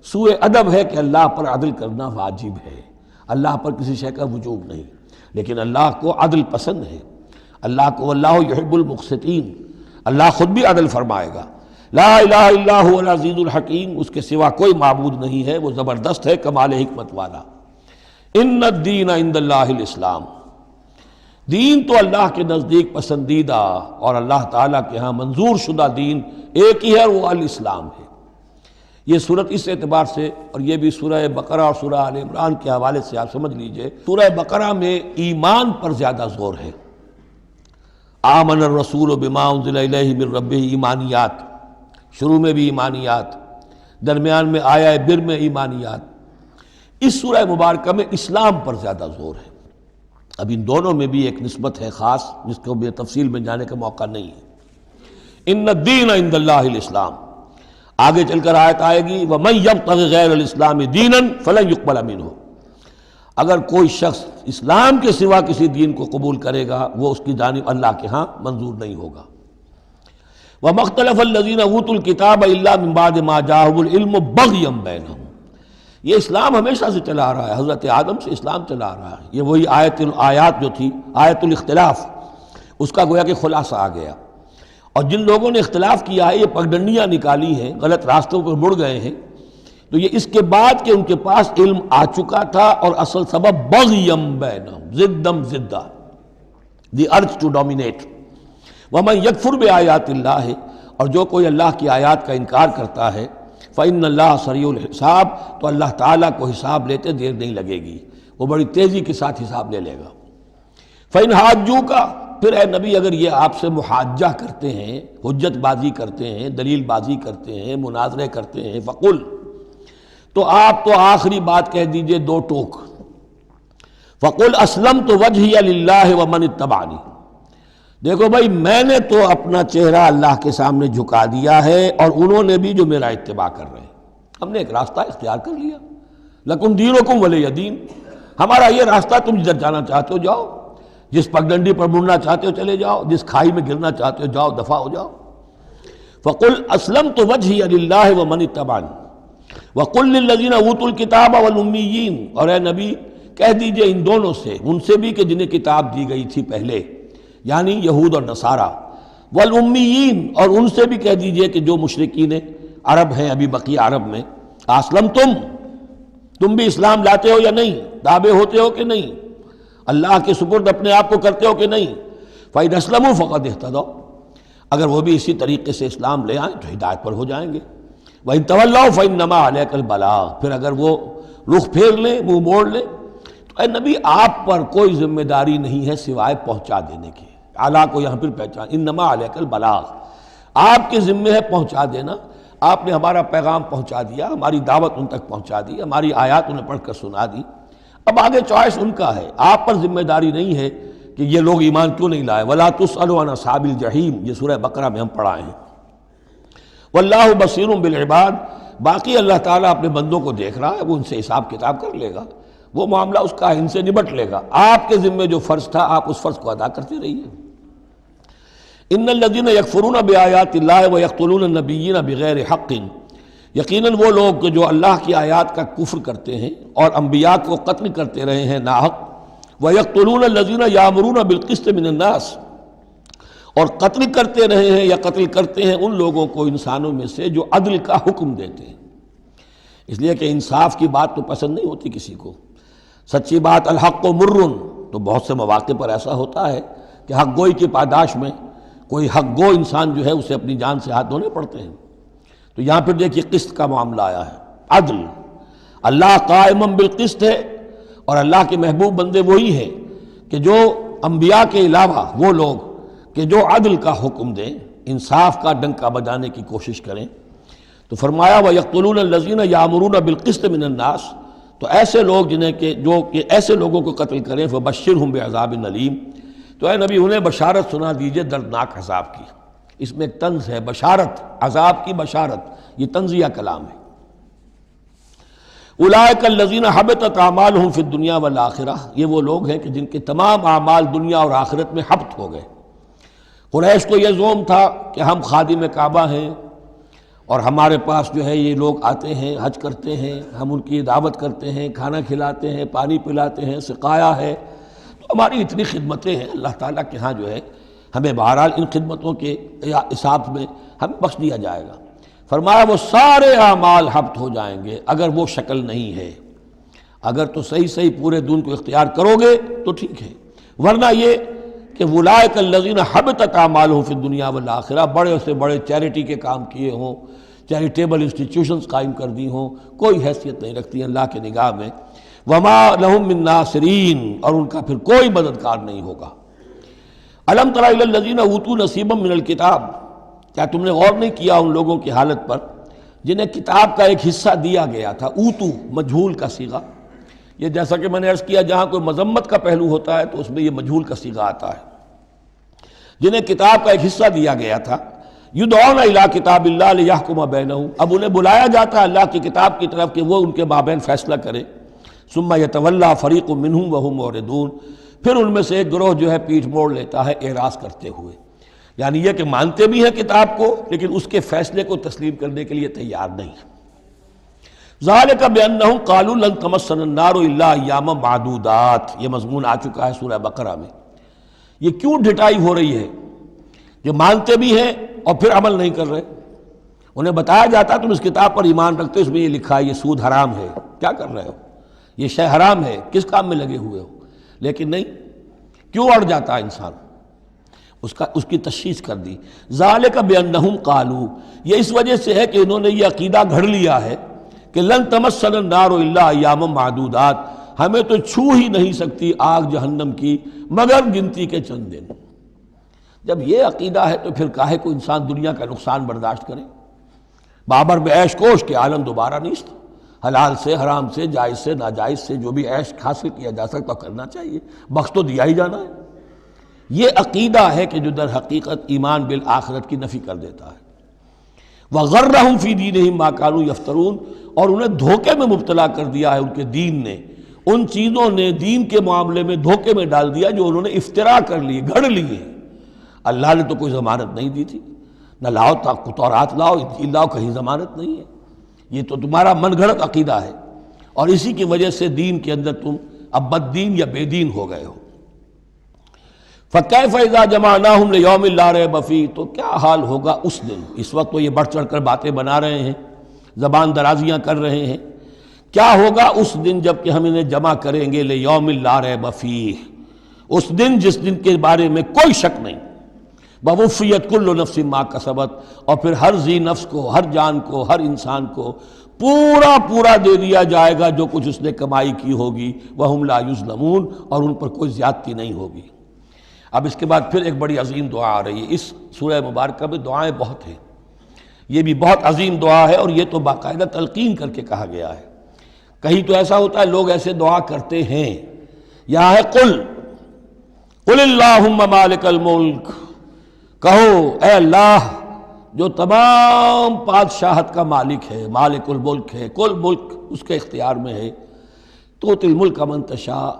سوء ادب ہے کہ اللہ پر عدل کرنا واجب ہے، اللہ پر کسی شے کا وجوب نہیں، لیکن اللہ کو عدل پسند ہے، اللہ کو، اللہ یحب المقسطین، اللہ خود بھی عدل فرمائے گا، لا الہ الا هو العزیز الحکیم، اس کے سوا کوئی معبود نہیں ہے، وہ زبردست ہے، کمال حکمت والا۔ ان الدین عند اللہ الاسلام، دین تو اللہ کے نزدیک پسندیدہ اور اللہ تعالیٰ کے ہاں منظور شدہ دین ایک ہی ہے، وہ الاسلام ہے۔ یہ صورت اس اعتبار سے، اور یہ بھی سورہ بقرہ اور سورہ آل عمران کے حوالے سے آپ سمجھ لیجئے، سورہ بقرہ میں ایمان پر زیادہ زور ہے۔ آمن الرسول بما انزل الیہ من ربہ، ایمانیات، شروع میں بھی ایمانیات، درمیان میں آیہ بر میں ایمانیات۔ اس سورہ مبارکہ میں اسلام پر زیادہ زور ہے۔ اب ان دونوں میں بھی ایک نسبت ہے خاص، جس کو بھی تفصیل میں جانے کا موقع نہیں ہے۔ ان الدین عند اللہ الاسلام، آگے چل کر آیت آئے گی وَمَن يَبْتَغِ غَيْرَ الْإِسْلَامِ دِينًا فَلَن يُقْبَلَ مِنْهُ، اگر کوئی شخص اسلام کے سوا کسی دین کو قبول کرے گا وہ اس کی جانب اللہ کے ہاں منظور نہیں ہوگا۔ وَمَا اخْتَلَفَ الَّذِينَ أُوتُوا الْكِتَابَ إِلَّا مِن بَعْدِ مَا جَاءَهُمُ الْعِلْمُ بَغْيًا بَيْنَهُمْ، یہ اسلام ہمیشہ سے چلا آ رہا ہے، حضرت آدم سے اسلام چلا آ رہا ہے۔ یہ وہی آیات جو تھی، آیت الاختلاف، اس کا گویا کہ خلاصہ آ گیا۔ اور جن لوگوں نے اختلاف کیا ہے، یہ پگڈنڈیاں نکالی ہیں، غلط راستوں پر مڑ گئے ہیں، تو یہ اس کے بعد کہ ان کے پاس علم آ چکا تھا، اور اصل سبب بغیم بینہم، ضدم ضدہ، دی ارج ٹو ڈومینیٹ۔ ومن یکفر بآیات اللہ، اور جو کوئی اللہ کی آیات کا انکار کرتا ہے، فإن اللہ سریع الحساب، تو اللہ تعالیٰ کو حساب لیتے دیر نہیں لگے گی، وہ بڑی تیزی کے ساتھ حساب لے لے گا۔ فإن حاجوک، پھر اے نبی اگر یہ آپ سے محاجہ کرتے ہیں، حجت بازی کرتے ہیں، دلیل بازی کرتے ہیں، مناظرے کرتے ہیں، فقل، تو آپ تو آخری بات کہہ دیجئے دو ٹوک، فقل اسلمت وجہی للہ ومن اتبعنی، دیکھو بھائی میں نے تو اپنا چہرہ اللہ کے سامنے جھکا دیا ہے، اور انہوں نے بھی جو میرا اتباع کر رہے ہیں، ہم نے ایک راستہ اختیار کر لیا، لکم دینکم ولی دین، ہمارا یہ راستہ، تم جدھر جانا چاہتے ہو جاؤ، جس پگڈنڈی پر مڑنا چاہتے ہو چلے جاؤ، جس کھائی میں گرنا چاہتے ہو جاؤ، دفع ہو جاؤ۔ فقل اسلمت وجہی للہ ومن اتبعنی وقل للذین اوتوا الکتاب والامیین، اور اے نبی کہہ دیجئے ان دونوں سے، ان سے بھی کہ جنہیں کتاب دی گئی تھی پہلے، یعنی یہود اور نصارہ، والامیین، اور ان سے بھی کہہ دیجئے کہ جو مشرکین عرب ہیں ابھی بقیہ عرب میں، اسلمتم، تم بھی اسلام لاتے ہو یا نہیں، تابع ہوتے ہو کہ نہیں، اللہ کے سپرد اپنے آپ کو کرتے ہو کہ نہیں، فَإِنْ أَسْلَمُوا فَقَدْ اهْتَدَوْا، اگر وہ بھی اسی طریقے سے اسلام لے آئیں تو ہدایت پر ہو جائیں گے۔ وَإِنْ تَوَلَّوْا فَإِنَّمَا عَلَيْكَ الْبَلَاغُ، پھر اگر وہ رخ پھیر لیں، منہ موڑ لیں، تو اے نبی آپ پر کوئی ذمہ داری نہیں ہے سوائے پہنچا دینے کی۔ اعلیٰ کو یہاں پھر پہچان، انما علیک البلاغ، آپ کے ذمہ ہے پہنچا دینا، آپ نے ہمارا پیغام پہنچا دیا، ہماری دعوت ان تک پہنچا دی، ہماری آیات انہیں پڑھ کر سنا دی، اب آگے چوائس ان کا ہے، آپ پر ذمہ داری نہیں ہے کہ یہ لوگ ایمان کیوں نہیں لائے۔ وَلَا تُسْأَلُوا عَنْ أَصْحَابِ الْجَحِيمِ، یہ سورہ بقرہ میں ہم پڑھائے ہیں۔ وَاللَّهُ بَصِيرٌ بِالْعِبَادِ، باقی اللہ تعالیٰ اپنے بندوں کو دیکھ رہا ہے، وہ ان سے حساب کتاب کر لے گا، وہ معاملہ اس کا ان سے نبٹ لے گا، آپ کے ذمہ جو فرض تھا آپ اس فرض کو ادا کرتے رہیے۔ ان الذین یکفرون بآیات اللہ ویقتلون النبیین بغیر حق، یقیناً وہ لوگ جو اللہ کی آیات کا کفر کرتے ہیں اور انبیاء کو قتل کرتے رہے ہیں ناحق، ویقتلون الذین یامرون بالقسط من الناس، اور قتل کرتے رہے ہیں یا قتل کرتے ہیں ان لوگوں کو انسانوں میں سے جو عدل کا حکم دیتے ہیں، اس لیے کہ انصاف کی بات تو پسند نہیں ہوتی کسی کو، سچی بات الحق مرن، تو بہت سے مواقع پر ایسا ہوتا ہے کہ حق گوئی کی پاداش میں کوئی حق گو انسان جو ہے اسے اپنی جان سے ہاتھ دھونے پڑتے ہیں۔ تو یہاں پھر دیکھیے قسط کا معاملہ آیا ہے، عدل، اللہ قائم بالقسط ہے، اور اللہ کے محبوب بندے وہی ہیں کہ جو انبیاء کے علاوہ وہ لوگ کہ جو عدل کا حکم دیں، انصاف کا ڈنکا بجانے کی کوشش کریں۔ تو فرمایا وَيَقْتُلُونَ الَّذِينَ يَأْمُرُونَ بِالْقِسْطِ مِنَ النَّاسِ، تو ایسے لوگ جنہیں کہ جو کہ ایسے لوگوں کو قتل کریں، فَبَشِّرْهُمْ بِعَذَابٍ أَلِيمٍ، تو اے نبی انہیں بشارت سنا دیجئے دردناک عذاب کی۔ اس میں ایک طنز ہے، بشارت، عذاب کی بشارت، یہ طنزیہ کلام ہے۔ اولئک الذین حبطت اعمالہم فی الدنیا والآخرہ، یہ وہ لوگ ہیں کہ جن کے تمام اعمال دنیا اور آخرت میں حبط ہو گئے۔ قریش کو یہ زوم تھا کہ ہم خادم کعبہ ہیں اور ہمارے پاس جو ہے یہ لوگ آتے ہیں، حج کرتے ہیں، ہم ان کی دعوت کرتے ہیں، کھانا کھلاتے ہیں، پانی پلاتے ہیں، سقایا ہے، تو ہماری اتنی خدمتیں ہیں اللہ تعالیٰ کے ہاں جو ہے ہمیں بہرحال ان خدمتوں کے حساب میں ہمیں بخش دیا جائے گا۔ فرمایا وہ سارے اعمال حبط ہو جائیں گے اگر وہ شکل نہیں ہے۔ اگر تو صحیح صحیح پورے دین کو اختیار کرو گے تو ٹھیک ہے، ورنہ یہ کہ اولئک الذین حبطت اعمالہم فی الدنیا والآخرہ، بڑے سے بڑے چیریٹی کے کام کیے ہوں، چیریٹیبل انسٹیٹیوشنز قائم کر دی ہوں، کوئی حیثیت نہیں رکھتی اللہ کے نگاہ میں۔ وما لہم من ناصرین، اور ان کا پھر کوئی مددگار نہیں ہوگا۔ الم تر الی الذین اوتوا نصیبا من الکتاب، کیا تم نے غور نہیں کیا ان لوگوں کی حالت پر جنہیں کتاب کا ایک حصہ دیا گیا تھا؟ اوتو مجہول کا صیغہ، یہ جیسا کہ میں نے عرض کیا جہاں کوئی مذمت کا پہلو ہوتا ہے تو اس میں یہ مجہول کا صیغہ آتا ہے۔ جنہیں کتاب کا ایک حصہ دیا گیا تھا، یدعون الی کتاب اللہ لیحکم بینہم، اب انہیں بلایا جاتا ہے اللہ کی کتاب کی طرف کہ وہ ان کے مابین فیصلہ کرے۔ ثم یتولی فریق منہم وہم معرضون، پھر ان میں سے ایک گروہ جو ہے پیٹھ موڑ لیتا ہے اعراض کرتے ہوئے، یعنی یہ کہ مانتے بھی ہیں کتاب کو لیکن اس کے فیصلے کو تسلیم کرنے کے لیے تیار نہیں۔ ذالک بانہم قالوا لن تمسنا النار الا ایاما معدودات، یہ مضمون آ چکا ہے سورہ بقرہ میں۔ یہ کیوں ڈھٹائی ہو رہی ہے؟ جو مانتے بھی ہیں اور پھر عمل نہیں کر رہے، انہیں بتایا جاتا تم اس کتاب پر ایمان رکھتے ہو، اس میں یہ لکھا ہے یہ سود حرام ہے، کیا کر رہے ہو، یہ شے حرام ہے، کس کام میں لگے ہوئے ہو؟ لیکن نہیں، کیوں اڑ جاتا ہے انسان؟ اس کی تشخیص کر دی۔ ذالک بانہم قالوا، یہ اس وجہ سے ہے کہ انہوں نے یہ عقیدہ گھڑ لیا ہے کہ لن تمسنا النار الا ایاما معدودات، ہمیں تو چھو ہی نہیں سکتی آگ جہنم کی مگر گنتی کے چند دن۔ جب یہ عقیدہ ہے تو پھر کاہے کو انسان دنیا کا نقصان برداشت کرے؟ بابر میں عیش کوش کے عالم دوبارہ نیست، حلال سے حرام سے جائز سے ناجائز سے جو بھی عیش حاصل کیا جا سکتا کرنا چاہیے، بخش تو دیا ہی جانا ہے۔ یہ عقیدہ ہے کہ جو در حقیقت ایمان بالآخرت کی نفی کر دیتا ہے۔ وَغَرَّهُمْ فِي دِينِهِمْ مَا كَانُوا يَفْتَرُونَ، اور انہیں دھوکے میں مبتلا کر دیا ہے ان کے دین نے، ان چیزوں نے دین کے معاملے میں دھوکے میں ڈال دیا جو انہوں نے افترا کر لیے، گھڑ لیے۔ اللہ نے تو کوئی ضمانت نہیں دی تھی، نہ لاؤ تورات لاؤ انجیل لاؤ، کہیں ضمانت نہیں ہے، یہ تو تمہارا من گھڑت عقیدہ ہے، اور اسی کی وجہ سے دین کے اندر تم اب بد دین یا بے دین ہو گئے ہو۔ فَكَيْفَ إِذَا جَمَعْنَاهُمْ لِيَوْمٍ لَا رَيْبَ فِيهِ، تو کیا حال ہوگا اس دن؟ اس وقت تو یہ بڑھ چڑھ کر باتیں بنا رہے ہیں، زبان درازیاں کر رہے ہیں، کیا ہوگا اس دن جب کہ ہم انہیں جمع کریں گے لِيَوْمٍ لَا رَيْبَ فِيهِ، اس دن جس دن کے بارے میں کوئی شک نہیں۔ وَوُفِّيَتْ كُلُّ نَفْسٍ مَا كَسَبَتْ، اور پھر ہر ذی نفس کو، ہر جان کو، ہر انسان کو پورا دے دیا جائے گا جو کچھ اس نے کمائی کی ہوگی۔ وَهُمْ لَا يُظْلَمُونَ، اور ان پر کوئی زیادتی نہیں ہوگی۔ اب اس کے بعد پھر ایک بڑی عظیم دعا آ رہی ہے۔ اس سورہ مبارکہ میں دعائیں بہت ہیں، یہ بھی بہت عظیم دعا ہے، اور یہ تو باقاعدہ تلقین کر کے کہا گیا ہے۔ کہیں تو ایسا ہوتا ہے لوگ ایسے دعا کرتے ہیں، یہاں ہے قل اللہم مالک الملک، کہو اے اللہ جو تمام بادشاہت کا مالک ہے، مالک الملک ہے، کل ملک اس کے اختیار میں ہے، تؤتی الملک من تشاء،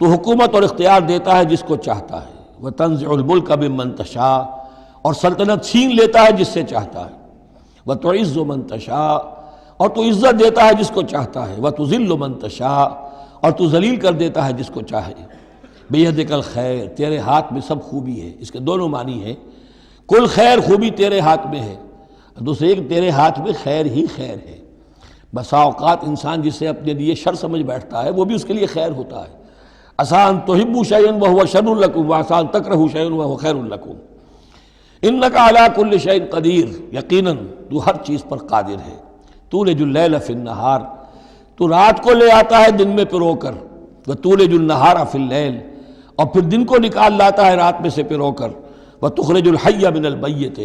تو حکومت اور اختیار دیتا ہے جس کو چاہتا ہے، وتنزع الملک ممن تشاء، اور سلطنت چھین لیتا ہے جس سے چاہتا ہے، وتعز من تشاء، اور تو عزت دیتا ہے جس کو چاہتا ہے، وتذل من تشاء، اور تو ذلیل کر دیتا ہے جس کو چاہے۔ بیدک الخیر، تیرے ہاتھ میں سب خوبی ہے۔ اس کے دونوں معنی ہیں، کل خیر خوبی تیرے ہاتھ میں ہے، دوسرے کہ تیرے ہاتھ میں خیر ہی خیر ہے۔ بسا اوقات انسان جسے اپنے لیے شر سمجھ بیٹھتا ہے وہ بھی اس کے لیے خیر ہوتا ہے۔ آسان تحبوا شیئا وہو شر لکم، وآسان تکرہوا شیئا وہو خیر لکم، انک علی کل شیء قدیر، یقیناً تو ہر چیز پر قادر ہے۔ تولج اللیل فی النہار، تو رات کو لے آتا ہے دن میں پرو کر، وتولج النہار فی اللیل، اور پھر دن کو نکال لاتا ہے رات میں سے پرو کر، وتخرج الحی من المیت،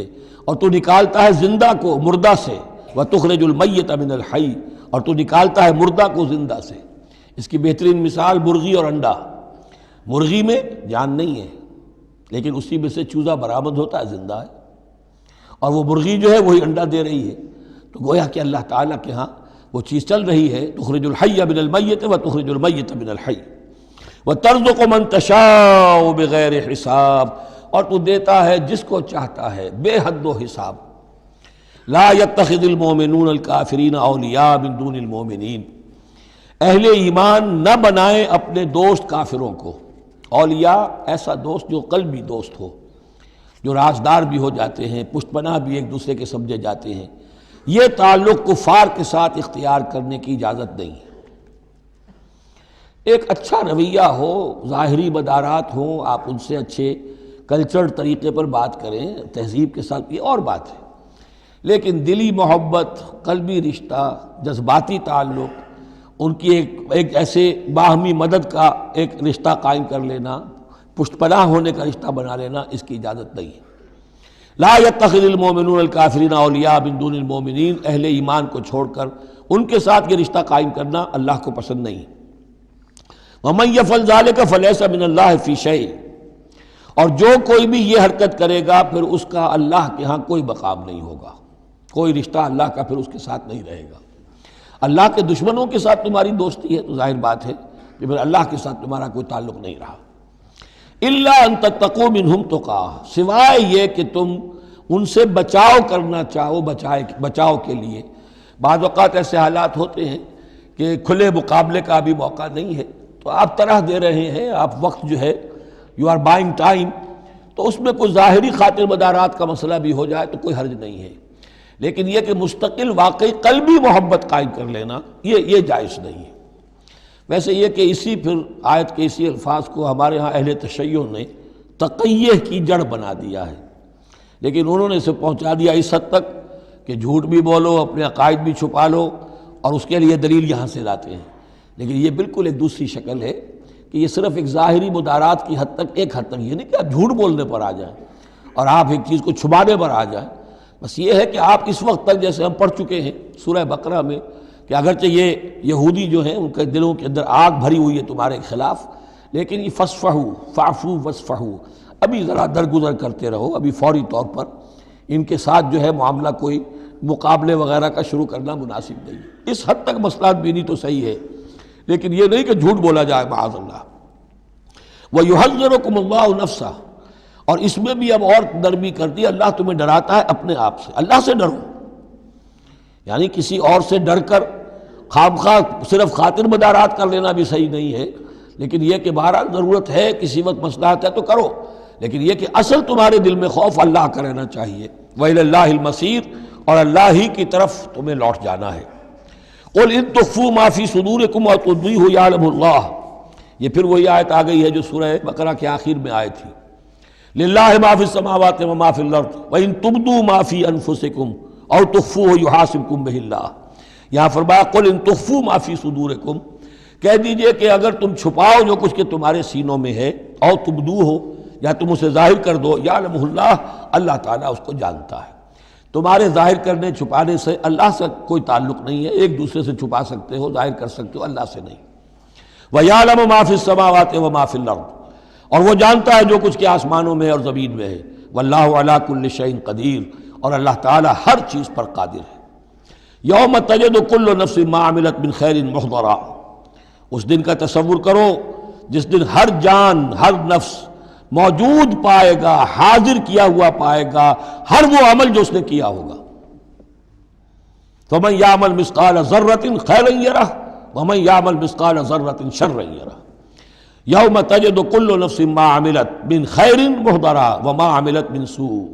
اور تو نکالتا ہے زندہ کو مردہ سے، وتخرج المیت من الحی، اور تو نکالتا ہے مردہ کو زندہ سے۔ اس کی بہترین مثال مرغی اور انڈا، مرغی میں جان نہیں ہے لیکن اسی میں سے چوزہ برآمد ہوتا ہے، زندہ ہے، اور وہ مرغی جو ہے وہی انڈا دے رہی ہے، تو گویا کہ اللہ تعالیٰ کے ہاں وہ چیز چل رہی ہے، تخرج الحی من المیت وتخرج المیت من الحی، وترزق من تشاء بغیر حساب، اور تو دیتا ہے جس کو چاہتا ہے بے حد و حساب۔ لا يتخذ المؤمنون الکافرین اولیاء من دون المؤمنین، اہل ایمان نہ بنائیں اپنے دوست کافروں کو، اولیاء ایسا دوست جو قلبی دوست ہو، جو رازدار بھی ہو جاتے ہیں، پشت پناہ بھی ایک دوسرے کے سمجھے جاتے ہیں، یہ تعلق کفار کے ساتھ اختیار کرنے کی اجازت نہیں ہے۔ ایک اچھا رویہ ہو، ظاہری مدارات ہوں، آپ ان سے اچھے کلچرڈ طریقے پر بات کریں، تہذیب کے ساتھ، یہ اور بات ہے، لیکن دلی محبت، قلبی رشتہ، جذباتی تعلق، ان کی ایک ایسے باہمی مدد کا ایک رشتہ قائم کر لینا، پشت پناہ ہونے کا رشتہ بنا لینا، اس کی اجازت نہیں ہے۔ لا يتخذ المؤمنون الکافرین اولیاء من دون المؤمنین، اہل ایمان کو چھوڑ کر ان کے ساتھ یہ رشتہ قائم کرنا اللہ کو پسند نہیں۔ ومن یفعل ذلک فلیس من اللہ فی شیء، اور جو کوئی بھی یہ حرکت کرے گا پھر اس کا اللہ کے ہاں کوئی مقام نہیں ہوگا، کوئی رشتہ اللہ کا پھر اس کے ساتھ نہیں رہے گا۔ اللہ کے دشمنوں کے ساتھ تمہاری دوستی ہے تو ظاہر بات ہے کہ پھر اللہ کے ساتھ تمہارا کوئی تعلق نہیں رہا۔ الا ان تتقوا منہم تقا، سوائے یہ کہ تم ان سے بچاؤ کرنا چاہو، بچاؤ کے لیے۔ بعض اوقات ایسے حالات ہوتے ہیں کہ کھلے مقابلے کا بھی موقع نہیں ہے، تو آپ طرح دے رہے ہیں، آپ وقت جو ہے یو آر بائنگ ٹائم، تو اس میں کوئی ظاہری خاطر مدارات کا مسئلہ بھی ہو جائے تو کوئی حرج نہیں ہے، لیکن یہ کہ مستقل واقعی قلبی محبت قائم کر لینا یہ جائز نہیں ہے۔ ویسے یہ کہ اسی پھر آیت کے اسی الفاظ کو ہمارے ہاں اہل تشیع نے تقیہ کی جڑ بنا دیا ہے، لیکن انہوں نے اسے پہنچا دیا اس حد تک کہ جھوٹ بھی بولو، اپنے عقائد بھی چھپا لو، اور اس کے لیے دلیل یہاں سے لاتے ہیں۔ لیکن یہ بالکل ایک دوسری شکل ہے کہ یہ صرف ایک ظاہری مدارات کی حد تک، ایک حد تک، یہ نہیں کہ آپ جھوٹ بولنے پر آ جائیں اور آپ ایک چیز کو چھپانے پر آ جائیں، بس یہ ہے کہ آپ اس وقت تک، جیسے ہم پڑھ چکے ہیں سورہ بقرہ میں، کہ اگرچہ یہ یہودی جو ہیں ان کے دلوں کے اندر آگ بھری ہوئی ہے تمہارے خلاف، لیکن یہ فصفحوا فاعفوا واصفحوا، ابھی ذرا درگزر کرتے رہو، ابھی فوری طور پر ان کے ساتھ جو ہے معاملہ کوئی مقابلے وغیرہ کا شروع کرنا مناسب نہیں۔ اس حد تک مصلحت بینی تو صحیح ہے، لیکن یہ نہیں کہ جھوٹ بولا جائے معاذ اللہ۔ وَيُحَذِّرُكُمُ اللَّهُ نَفْسَهُ، اور اس میں بھی اب اور نرمی کر دی، اللہ تمہیں ڈراتا ہے اپنے آپ سے، اللہ سے ڈرو، یعنی کسی اور سے ڈر کر خواہ صرف خاطر مدارات کر لینا بھی صحیح نہیں ہے، لیکن یہ کہ بہرحال ضرورت ہے، کسی وقت مصلحت ہے تو کرو، لیکن یہ کہ اصل تمہارے دل میں خوف اللہ کا رہنا چاہیے۔ وَإِلَى اللَّهِ الْمَصِيرُ، اور اللہ ہی کی طرف تمہیں لوٹ جانا ہے۔ قُلْ إِن تُخْفُوا مَا فِي صُدُورِكُمْ أَوْ تُبْدُوهُ يَعْلَمُهُ اللَّهُ، یہ پھر وہی آیت آ گئی ہے جو سورہ بقرہ کے آخر میں آئی تھی، لِلَّهِ مَا فِي السَّمَاوَاتِ وَمَا فِي الْأَرْضِ وَإِن تُبْدُوا مَا فِي أَنفُسِكُمْ أَوْ تُخْفُوهُ يُحَاسِبْكُم بِهِ اللَّهُ، یہاں فرمایا قُلْ إِن تُخْفُوا مَا فِي صُدُورِكُمْ، کہہ دیجئے کہ اگر تم چھپاؤ جو کچھ کہ تمہارے سینوں میں ہے، أَوْ تُبْدُوهُ، یا تم اسے ظاہر کر دو، يَعْلَمُهُ اللَّهُ، اللہ تعالیٰ اس کو جانتا ہے۔ تمہارے ظاہر کرنے چھپانے سے اللہ سے کوئی تعلق نہیں ہے، ایک دوسرے سے چھپا سکتے ہو، ظاہر کر سکتے ہو، اللہ سے نہیں۔ وَيَعْلَمُ مَا فِي السَّمَاوَاتِ وَمَا فِي الْأَرْضِ، اور وہ جانتا ہے جو کچھ کہ آسمانوں میں اور زمین میں ہے۔ وَاللَّهُ عَلَىٰ كُلِّ شَيْءٍ قَدِيرٌ، اور اللہ تعالیٰ ہر چیز پر قادر ہے۔ يَوْمَ تَجِدُ كُلُّ نَفْسٍ مَّا عَمِلَتْ مِنْ خَيْرٍ مُحْضَرًا، اس دن کا تصور کرو جس دن ہر جان، ہر نفس موجود پائے گا، حاضر کیا ہوا پائے گا ہر وہ عمل جو اس نے کیا ہوگا۔ فَمَن يَعْمَلْ مِثْقَالَ ذَرَّةٍ خَيْرًا يَرَهُ وَمَن يَعْمَلْ مِثْقَالَ ذَرَّةٍ شَرًّا يَرَهُ يَوْمَ تَجِدُ كُلُّ نَفْسٍ مَّا عَمِلَتْ مِنْ خَيْرٍ مُحْضَرًا وَمَا عَمِلَتْ مِنْ سُوءٍ،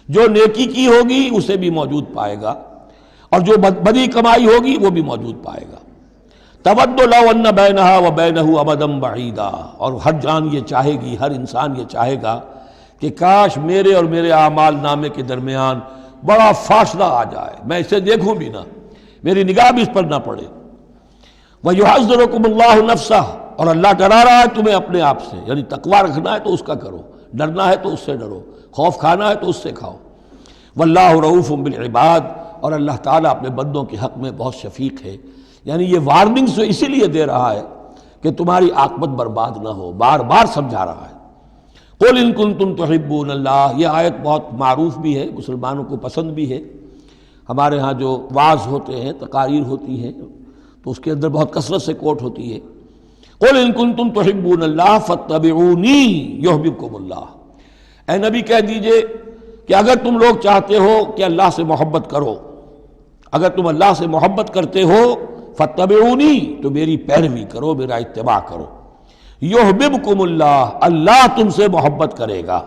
جو نیکی کی ہوگی اسے بھی موجود پائے گا، اور جو بدی کمائی ہوگی وہ بھی موجود پائے گا۔ تود لو ان بینہا و بینہ امدا بعیدا، اور ہر جان یہ چاہے گی، ہر انسان یہ چاہے گا کہ کاش میرے اور میرے اعمال نامے کے درمیان بڑا فاصلہ آ جائے، میں اسے دیکھوں بھی نہ، میری نگاہ بھی اس پر نہ پڑے۔ وَيُحَذِّرُكُمُ اللَّهُ نَفْسَهُ، اور اللہ ڈرا رہا ہے تمہیں اپنے آپ سے، یعنی تقویٰ رکھنا ہے تو اس کا کرو، ڈرنا ہے تو اس سے ڈرو، خوف کھانا ہے تو اس سے کھاؤ۔ وَاللَّهُ رَءُوفٌ بِالْعِبَادِ، اور اللہ تعالیٰ اپنے بندوں کے حق میں بہت شفیق ہے، یعنی یہ وارننگ سے اسی لیے دے رہا ہے کہ تمہاری عاقبت برباد نہ ہو، بار بار سمجھا رہا ہے۔ قُلْ إِن كُنتُمْ تُحِبُّونَ اللَّهَ، یہ آیت بہت معروف بھی ہے، مسلمانوں کو پسند بھی ہے۔ ہمارے ہاں جو وعظ ہوتے ہیں، تقاریر ہوتی ہیں، تو اس کے اندر بہت کثرت سے کوٹ ہوتی ہے، قُلْ إِن كُنتُمْ تُحِبُّونَ اللَّهَ فَاتَّبِعُونِي يُحْبِبْكُمُ اللَّهُ، اے نبی کہہ دیجئے کہ اگر تم لوگ چاہتے ہو کہ اللہ سے محبت کرو، اگر تم اللہ سے محبت کرتے ہو، فَاتَّبِعُونِي، تو میری پیروی کرو، میرا اتباع کرو۔ یحببکم اللہ، اللہ تم سے محبت کرے گا۔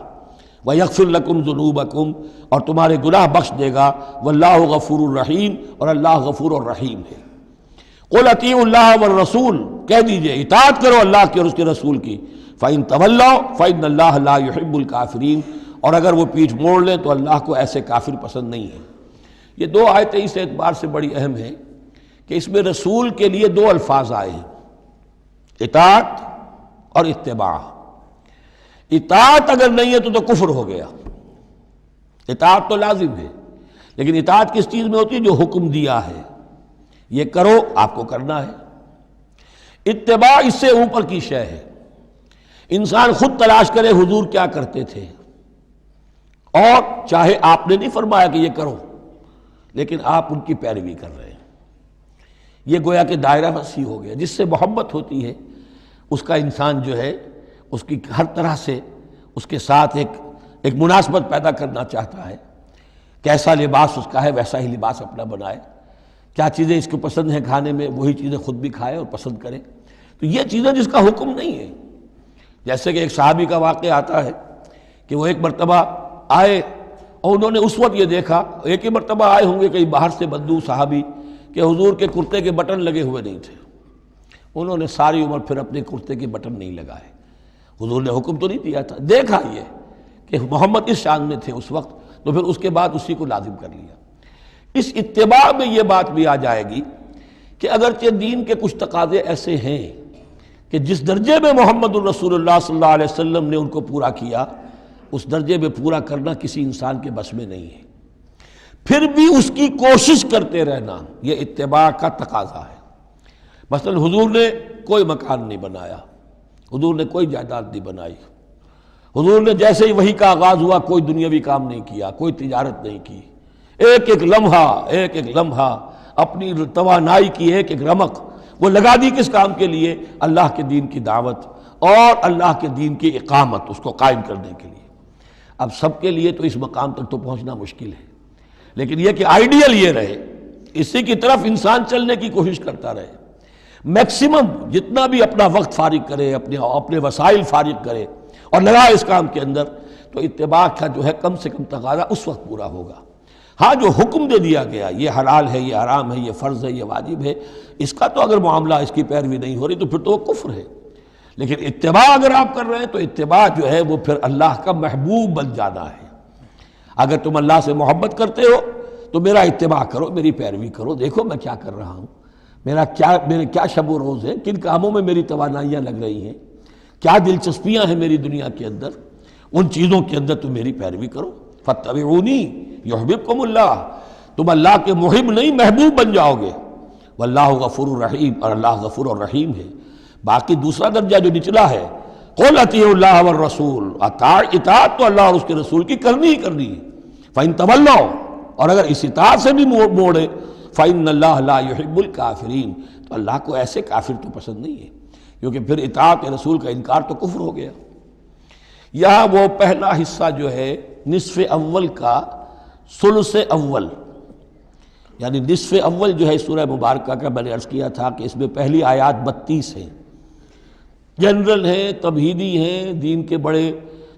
وَيَغْفِرْ لَكُمْ ذُنُوبَكُمْ، اور تمہارے گناہ بخش دے گا، وَاللَّهُ غَفُورٌ الرحیم، اور اللہ غفور الرحیم ہے۔ قُلْ اطیعوا اللہ والرسول، کہہ دیجئے اطاعت کرو اللہ کی اور اس کے رسول کی، فَإِن تَوَلَّوْا فَإِنَّ اللَّهَ لَا يُحِبُّ الْكَافِرِينَ، اور اگر وہ پیٹھ موڑ لیں تو اللہ کو ایسے کافر پسند نہیں ہے۔ یہ دو آیتیں اس اعتبار سے بڑی اہم ہیں کہ اس میں رسول کے لیے دو الفاظ آئے ہیں، اطاعت اور اتباع۔ اطاعت اگر نہیں ہے تو کفر ہو گیا۔ اطاعت تو لازم ہے، لیکن اطاعت کس چیز میں ہوتی ہے؟ جو حکم دیا ہے یہ کرو، آپ کو کرنا ہے۔ اتباع اس سے اوپر کی شے ہے، انسان خود تلاش کرے حضور کیا کرتے تھے، اور چاہے آپ نے نہیں فرمایا کہ یہ کرو لیکن آپ ان کی پیروی کر رہے ہیں۔ یہ گویا کہ دائرہ وسیع ہو گیا۔ جس سے محبت ہوتی ہے اس کا انسان جو ہے اس کی ہر طرح سے اس کے ساتھ ایک مناسبت پیدا کرنا چاہتا ہے۔ کیسا لباس اس کا ہے ویسا ہی لباس اپنا بنائے، کیا چیزیں اس کو پسند ہیں کھانے میں وہی چیزیں خود بھی کھائے اور پسند کرے۔ تو یہ چیزیں جس کا حکم نہیں ہے، جیسے کہ ایک صحابی کا واقعہ آتا ہے کہ وہ ایک مرتبہ آئے اور انہوں نے اس وقت یہ دیکھا، ایک ہی مرتبہ آئے ہوں گے کہیں باہر سے بدو صحابی، کہ حضور کے کرتے کے بٹن لگے ہوئے نہیں تھے۔ انہوں نے ساری عمر پھر اپنے کرتے کے بٹن نہیں لگائے۔ حضور نے حکم تو نہیں دیا تھا، دیکھا یہ کہ محمد اس شان میں تھے اس وقت، تو پھر اس کے بعد اسی کو لازم کر لیا۔ اس اتباع میں یہ بات بھی آ جائے گی کہ اگرچہ دین کے کچھ تقاضے ایسے ہیں کہ جس درجے میں محمد الرسول اللہ صلی اللہ علیہ وسلم نے ان کو پورا کیا، اس درجے میں پورا کرنا کسی انسان کے بس میں نہیں ہے، پھر بھی اس کی کوشش کرتے رہنا یہ اتباع کا تقاضا ہے۔ مثلا حضور نے کوئی مکان نہیں بنایا، حضور نے کوئی جائیداد نہیں بنائی، حضور نے جیسے ہی وحی کا آغاز ہوا کوئی دنیاوی کام نہیں کیا، کوئی تجارت نہیں کی، ایک ایک لمحہ اپنی توانائی کی ایک رمق وہ لگا دی کس کام کے لیے؟ اللہ کے دین کی دعوت اور اللہ کے دین کی اقامت، اس کو قائم کرنے کے لیے۔ اب سب کے لیے تو اس مقام تک تو پہنچنا مشکل ہے، لیکن یہ کہ آئیڈیل یہ رہے، اسی کی طرف انسان چلنے کی کوشش کرتا رہے، میکسیمم جتنا بھی اپنا وقت فارغ کرے، اپنے وسائل فارغ کرے اور لگائے اس کام کے اندر، تو اتباع کا جو ہے کم سے کم تقاضا اس وقت پورا ہوگا۔ ہاں جو حکم دے دیا گیا، یہ حلال ہے، یہ حرام ہے، یہ فرض ہے، یہ واجب ہے، اس کا تو اگر معاملہ اس کی پیروی نہیں ہو رہی تو پھر تو وہ کفر ہے۔ لیکن اتباع اگر آپ کر رہے ہیں تو اتباع جو ہے وہ پھر اللہ کا محبوب بن جانا ہے۔ اگر تم اللہ سے محبت کرتے ہو تو میرا اتباع کرو، میری پیروی کرو، دیکھو میں کیا کر رہا ہوں، میرے کیا شب و روز ہے، کن کاموں میں میری توانائیاں لگ رہی ہیں، کیا دلچسپیاں ہیں میری دنیا کے اندر، ان چیزوں کے اندر تم میری پیروی کرو۔ فاتبعونی یحببکم اللہ، تم اللہ کے محب نہیں محبوب بن جاؤ گے۔ واللہ غفور الرحیم، اور اللہ غفور الرحیم ہے۔ باقی دوسرا درجہ جو نچلا ہے، قل اطیعوا اللہ والرسول، اطاعت تو اللہ اور اس کے رسول کی کرنی ہی کرنی ہے۔ فإن تولوا، اور اگر اس اطاعت سے بھی موڑے، فإن اللہ لا يحب الکافرین، تو اللہ کو ایسے کافر تو پسند نہیں ہے، کیونکہ پھر اطاعت رسول کا انکار تو کفر ہو گیا۔ یہاں وہ پہلا حصہ جو ہے نصف اول کا ثلث اول، یعنی نصف اول جو ہے سورہ مبارکہ کا، میں نے عرض کیا تھا کہ اس میں پہلی آیات 32 ہیں، جنرل ہیں، تمہیدی ہیں، دین کے بڑے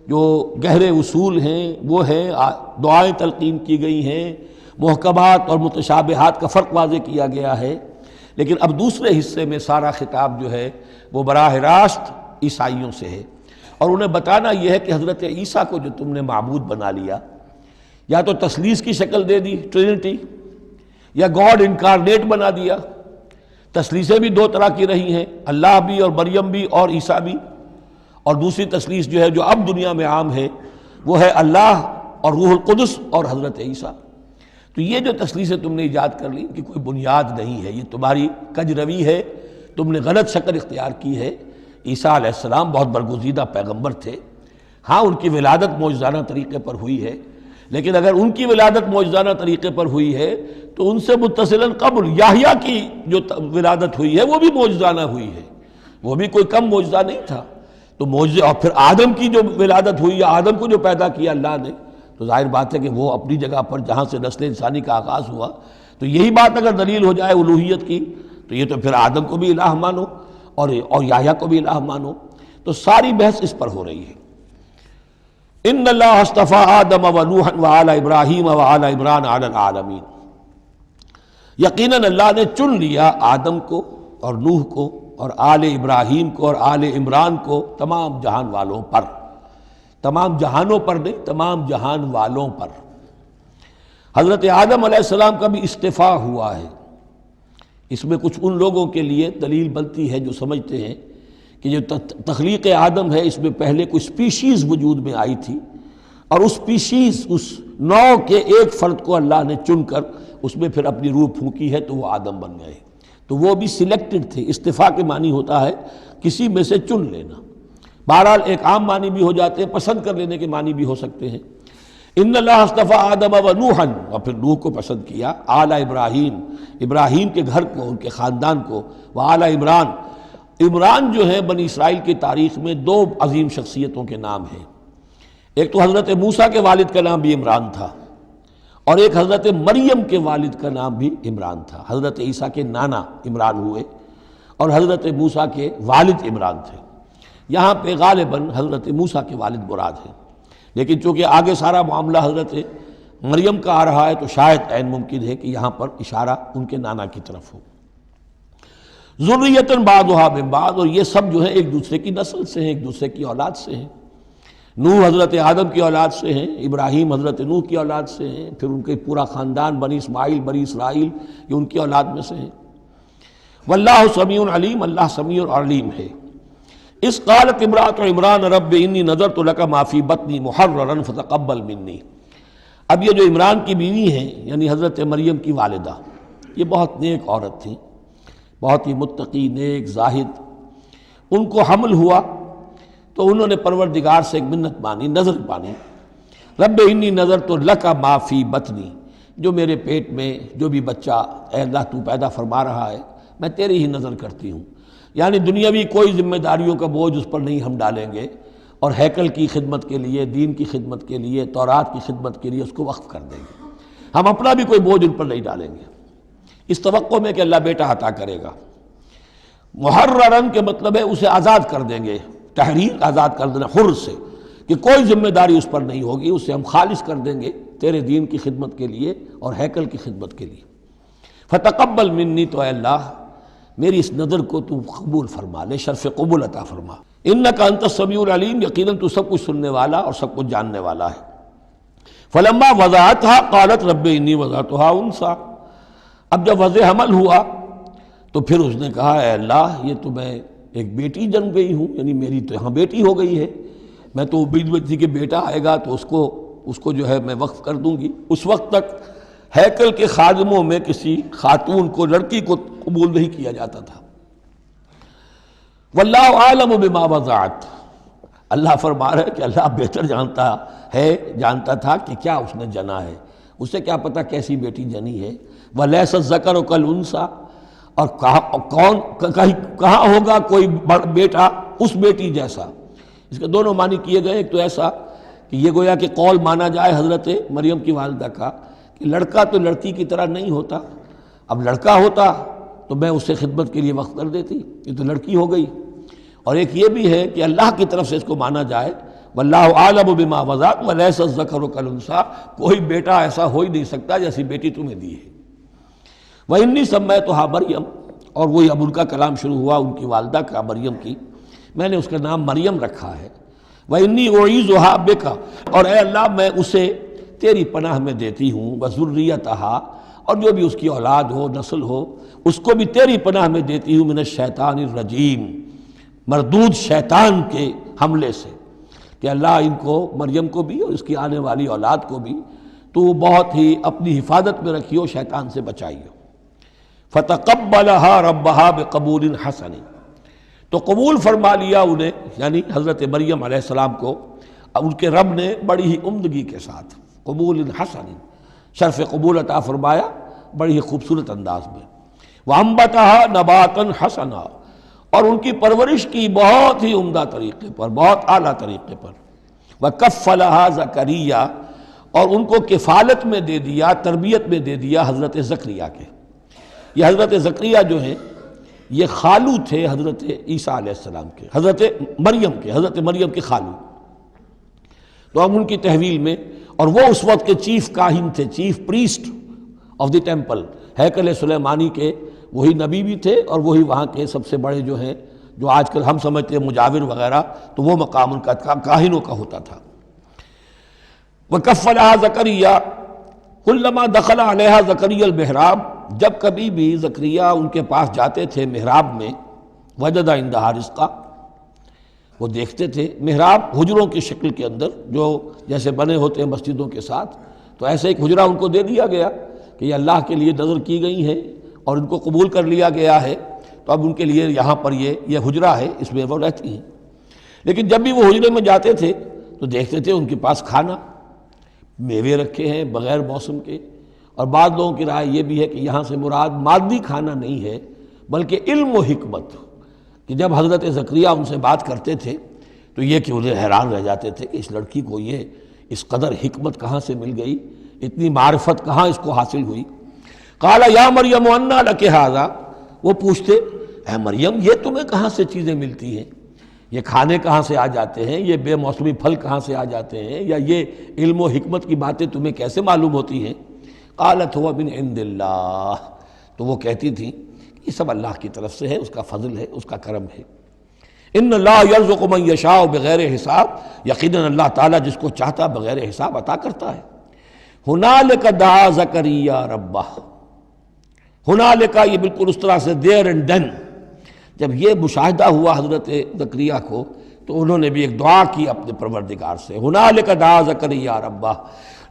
جو گہرے اصول ہیں وہ ہیں، دعائیں تلقین کی گئی ہیں، محکمات اور متشابہات کا فرق واضح کیا گیا ہے۔ لیکن اب دوسرے حصے میں سارا خطاب جو ہے وہ براہ راست عیسائیوں سے ہے، اور انہیں بتانا یہ ہے کہ حضرت عیسیٰ کو جو تم نے معبود بنا لیا، یا تو تثلیث کی شکل دے دی ٹرینٹی، یا گاڈ انکارنیٹ بنا دیا۔ تثلیثیں بھی دو طرح کی رہی ہیں، اللہ بھی اور مریم بھی اور عیسیٰ بھی، اور دوسری تثلیث جو ہے جو اب دنیا میں عام ہے وہ ہے اللہ اور روح القدس اور حضرت عیسیٰ۔ تو یہ جو تثلیثیں تم نے ایجاد کر لی ان کی کوئی بنیاد نہیں ہے، یہ تمہاری کج روی ہے، تم نے غلط شکل اختیار کی ہے۔ عیسیٰ علیہ السلام بہت برگزیدہ پیغمبر تھے، ہاں ان کی ولادت معجزانہ طریقے پر ہوئی ہے، لیکن اگر ان کی ولادت معجزانہ طریقے پر ہوئی ہے تو ان سے متصلاً قبل یحییٰ کی جو ولادت ہوئی ہے وہ بھی معجزانہ ہوئی ہے، وہ بھی کوئی کم معجزہ نہیں تھا۔ تو معجزے، اور پھر آدم کی جو ولادت ہوئی ہے، آدم کو جو پیدا کیا اللہ نے، تو ظاہر بات ہے کہ وہ اپنی جگہ پر جہاں سے نسل انسانی کا آغاز ہوا، تو یہی بات اگر دلیل ہو جائے الوہیت کی تو یہ تو پھر آدم کو بھی الہ مانو اور یحییٰ کو بھی الہ مانو، تو ساری بحث اس پر ہو رہی ہے۔ ان اللہ اصطفیٰ آدم و نوحا وآل ابراہیم وآل عمران علی العالمین، یقیناً اللہ نے چن لیا آدم کو اور نوح کو اور آل ابراہیم کو اور آل عمران کو تمام جہان والوں پر، تمام جہانوں پر نہیں، تمام جہان والوں پر۔ حضرت آدم علیہ السلام کا بھی استفاء ہوا ہے۔ اس میں کچھ ان لوگوں کے لیے دلیل بنتی ہے جو سمجھتے ہیں کہ جو تخلیق آدم ہے اس میں پہلے کوئی سپیشیز وجود میں آئی تھی، اور اس سپیشیز، اس نوع کے ایک فرد کو اللہ نے چن کر اس میں پھر اپنی روح پھونکی ہے تو وہ آدم بن گئے، تو وہ بھی سلیکٹڈ تھے۔ استفاء کے معنی ہوتا ہے کسی میں سے چن لینا، بہرحال ایک عام معنی بھی ہو جاتے ہیں، پسند کر لینے کے معنی بھی ہو سکتے ہیں۔ ان اللہ اصطفیٰ آدم و نوحا، اور پھر نوح کو پسند کیا، آل ابراہیم، ابراہیم کے گھر کو، ان کے خاندان کو، وآل عمران، عمران جو ہے بنی اسرائیل کی تاریخ میں دو عظیم شخصیتوں کے نام ہیں، ایک تو حضرت موسیٰ کے والد کا نام بھی عمران تھا، اور ایک حضرت مریم کے والد کا نام بھی عمران تھا۔ حضرت عیسیٰ کے نانا عمران ہوئے اور حضرت موسیٰ کے والد عمران تھے۔ یہاں پہ غالباً حضرت موسیٰ کے والد مراد ہیں، لیکن چونکہ آگے سارا معاملہ حضرت مریم کا آ رہا ہے تو شاید عین ممکن ہے کہ یہاں پر اشارہ ان کے نانا کی طرف ہو۔ ذریۃ بعضھا من بعض، اور یہ سب جو ہے ایک دوسرے کی نسل سے ہیں، ایک دوسرے کی اولاد سے ہیں۔ نوح حضرت آدم کی اولاد سے ہیں، ابراہیم حضرت نوح کی اولاد سے ہیں، پھر ان کے پورا خاندان بنی اسماعیل بنی اسرائیل یہ ان کی اولاد میں سے ہیں۔ واللہ سمیع علیم، اللہ سمیع اور علیم ہے۔ اس قالت امرأۃ عمران رب انی نذرت لک ما فی بطنی محررا فتقبل منی۔ اب یہ جو عمران کی بیوی ہیں یعنی حضرت مریم کی والدہ، یہ بہت نیک عورت تھیں، بہت ہی متقی، نیک، زاہد۔ ان کو حمل ہوا تو انہوں نے پروردگار سے ایک منت مانی، نظر مانی، رب انی نذرت لک ما فی بطنی، جو میرے پیٹ میں جو بھی بچہ اے اللہ تو پیدا فرما رہا ہے میں تیری ہی نظر کرتی ہوں، یعنی دنیاوی کوئی ذمہ داریوں کا بوجھ اس پر نہیں ہم ڈالیں گے، اور ہیکل کی خدمت کے لیے، دین کی خدمت کے لیے، تورات کی خدمت کے لیے اس کو وقف کر دیں گے، ہم اپنا بھی کوئی بوجھ ان پر نہیں ڈالیں گے، اس توقع میں کہ اللہ بیٹا عطا کرے گا۔ محررن کے مطلب ہے اسے آزاد کر دیں گے، تحریر آزاد کر دینا، حر سے، کہ کوئی ذمہ داری اس پر نہیں ہوگی، اسے ہم خالص کر دیں گے تیرے دین کی خدمت کے لیے اور ہیکل کی خدمت کے لیے۔ فتقبل منی، تو اے اللہ میری اس نظر کو تو قبول فرما لے، شرف قبول عطا فرما۔ انک انت السمیع العلیم، یقیناً تو سب کچھ سننے والا اور سب کچھ جاننے والا ہے۔ فلما وضعتها قالت رب انی وضعتها انثی، اب جب وضع حمل ہوا تو پھر اس نے کہا اے اللہ یہ تو میں ایک بیٹی جنم گئی ہوں، یعنی میری تو یہاں بیٹی ہو گئی ہے، میں تو امید میں تھی کہ بیٹا آئے گا تو اس کو جو ہے میں وقف کر دوں گی۔ اس وقت تک ہیکل کے خادموں میں کسی خاتون کو، لڑکی کو قبول نہیں کیا جاتا تھا۔ واللہ عالم بما وضعت، اللہ فرما رہا ہے کہ اللہ بہتر جانتا تھا کہ کیا اس نے جنا ہے، اسے کیا پتہ کیسی بیٹی جنی ہے۔ ولیس الذکر کالانثی، اور کہاں ہوگا کوئی بیٹا اس بیٹی جیسا۔ اس کے دونوں معنی کیے گئے، ایک تو ایسا کہ یہ گویا کہ قول مانا جائے حضرت مریم کی والدہ کا کہ لڑکا تو لڑکی کی طرح نہیں ہوتا، اب لڑکا ہوتا تو میں اسے خدمت کے لیے وقف کر دیتی، یہ تو لڑکی ہو گئی۔ اور ایک یہ بھی ہے کہ اللہ کی طرف سے اس کو مانا جائے واللہ عالم بما وضعت ولیس الذکر کالانثی، کوئی بیٹا ایسا ہو ہی نہیں سکتا جیسی بیٹی تمہیں دی ہے۔ وَإِنِّي سَمَّيْتُهَا مریم، اور وہی اب ان کا کلام شروع ہوا ان کی والدہ کا، مریم کی، میں نے اس کا نام مریم رکھا ہے۔ وَإِنِّي أُعِيذُهَا بِكَ، اور اے اللہ میں اسے تیری پناہ میں دیتی ہوں، وَذُرِّيَّتَهَا، اور جو بھی اس کی اولاد ہو، نسل ہو، اس کو بھی تیری پناہ میں دیتی ہوں، من الشیطان الرجیم، مردود شیطان کے حملے سے، کہ اللہ ان کو، مریم کو بھی اور اس کی آنے والی اولاد کو بھی تو بہت ہی اپنی حفاظت میں رکھیو، شیطان سے بچائیو۔ فتقبلها ربها بقبول حسن، تو قبول فرما لیا انہیں، یعنی حضرت مریم علیہ السلام کو ان کے رب نے بڑی ہی عمدگی کے ساتھ، قبول حسن، شرف قبول عطا فرمایا بڑی ہی خوبصورت انداز میں۔ وانبتها نباتا حسنا، اور ان کی پرورش کی بہت ہی عمدہ طریقے پر، بہت اعلیٰ طریقے پر۔ وکفلها زکریا، اور ان کو کفالت میں دے دیا، تربیت میں دے دیا حضرت زکریا کے۔ یہ حضرت زکریا جو ہیں یہ خالو تھے حضرت عیسیٰ علیہ السلام کے، حضرت مریم کے خالو۔ تو اب ان کی تحویل میں، اور وہ اس وقت کے چیف کاہن تھے، chief priest of the temple, ہیکل سلیمانی کے وہی نبی بھی تھے اور وہی وہاں کے سب سے بڑے جو ہیں، جو آج کل ہم سمجھتے ہیں مجاور وغیرہ، تو وہ مقام ان کا کاہنوں کا ہوتا تھا۔ وَكَفَّلَهَا زَكَرِيَّا كُلَّمَا دَخَلَ عَلَيْهَا زَكَرِيَّا الْمِحْرَابَ، جب کبھی بھی زکریا ان کے پاس جاتے تھے محراب میں، وجد عندها رزقا، وہ دیکھتے تھے محراب حجروں کی شکل کے اندر جو جیسے بنے ہوتے ہیں مسجدوں کے ساتھ، تو ایسے ایک حجرہ ان کو دے دیا گیا کہ یہ اللہ کے لیے نظر کی گئی ہے اور ان کو قبول کر لیا گیا ہے، تو اب ان کے لیے یہاں پر یہ حجرہ ہے، اس میں وہ رہتی ہیں۔ لیکن جب بھی وہ حجرے میں جاتے تھے تو دیکھتے تھے ان کے پاس کھانا، میوے رکھے ہیں بغیر موسم کے، اور بعض لوگوں کی رائے یہ بھی ہے کہ یہاں سے مراد مادی کھانا نہیں ہے بلکہ علم و حکمت، کہ جب حضرت زکریا ان سے بات کرتے تھے تو یہ کہ انہیں حیران رہ جاتے تھے کہ اس لڑکی کو یہ اس قدر حکمت کہاں سے مل گئی، اتنی معرفت کہاں اس کو حاصل ہوئی۔ قال یا مریم انا لک ھذا، وہ پوچھتے اے مریم یہ تمہیں کہاں سے چیزیں ملتی ہیں، یہ کھانے کہاں سے آ جاتے ہیں، یہ بے موسمی پھل کہاں سے آ جاتے ہیں، یا یہ علم و حکمت کی باتیں تمہیں کیسے معلوم ہوتی ہیں؟ قالت هو من عند اللہ، تو وہ کہتی تھی یہ سب اللہ کی طرف سے ہے، اس کا فضل ہے، اس کا کرم ہے۔ ان اللہ یرزق من یشاء بغیر حساب، یقیناً اللہ تعالیٰ جس کو چاہتا بغیر حساب عطا کرتا ہے۔ ہنالک دعا زکریا ربہ، ہنالک یہ بالکل اس طرح سے دیر اینڈ دین، جب یہ مشاہدہ ہوا حضرت زکریا کو تو انہوں نے بھی ایک دعا کی اپنے پروردگار سے۔ ہنالک دعا زکریا ربہ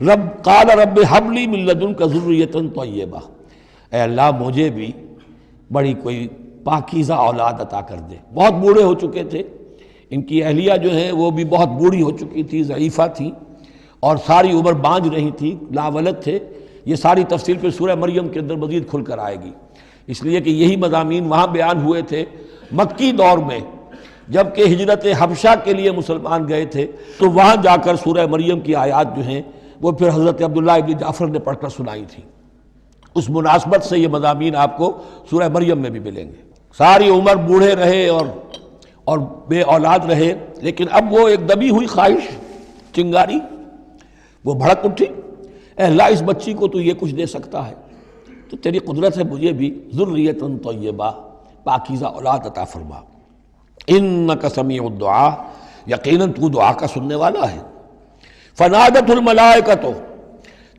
رب قال رب ہب لی من لدنک ذریۃ طیبہ، اے اللہ مجھے بھی بڑی کوئی پاکیزہ اولاد عطا کر دے۔ بہت بوڑھے ہو چکے تھے، ان کی اہلیہ جو ہے وہ بھی بہت بوڑھی ہو چکی تھی، ضعیفہ تھی، اور ساری عمر بانجھ رہی تھی، لاولد تھے۔ یہ ساری تفصیل پھر سورہ مریم کے اندر مزید کھل کر آئے گی، اس لیے کہ یہی مضامین وہاں بیان ہوئے تھے مکی دور میں، جب کہ ہجرت حبشہ کے لیے مسلمان گئے تھے، تو وہاں جا کر سورہ مریم کی آیات جو ہیں وہ پھر حضرت عبداللہ ابن جعفر نے پڑھ کر سنائی تھی۔ اس مناسبت سے یہ مضامین آپ کو سورہ مریم میں بھی ملیں گے۔ ساری عمر بوڑھے رہے اور بے اولاد رہے، لیکن اب وہ ایک دبی ہوئی خواہش، چنگاری، وہ بھڑک اٹھی، اے اللہ اس بچی کو تو یہ کچھ دے سکتا ہے تو تیری قدرت ہے مجھے بھی ذریۃ طیبہ، پاکیزہ اولاد عطا فرما۔ انک سمیع الدعاء، یقیناً تو دعا کا سننے والا ہے۔ فنادت الملائکۃ،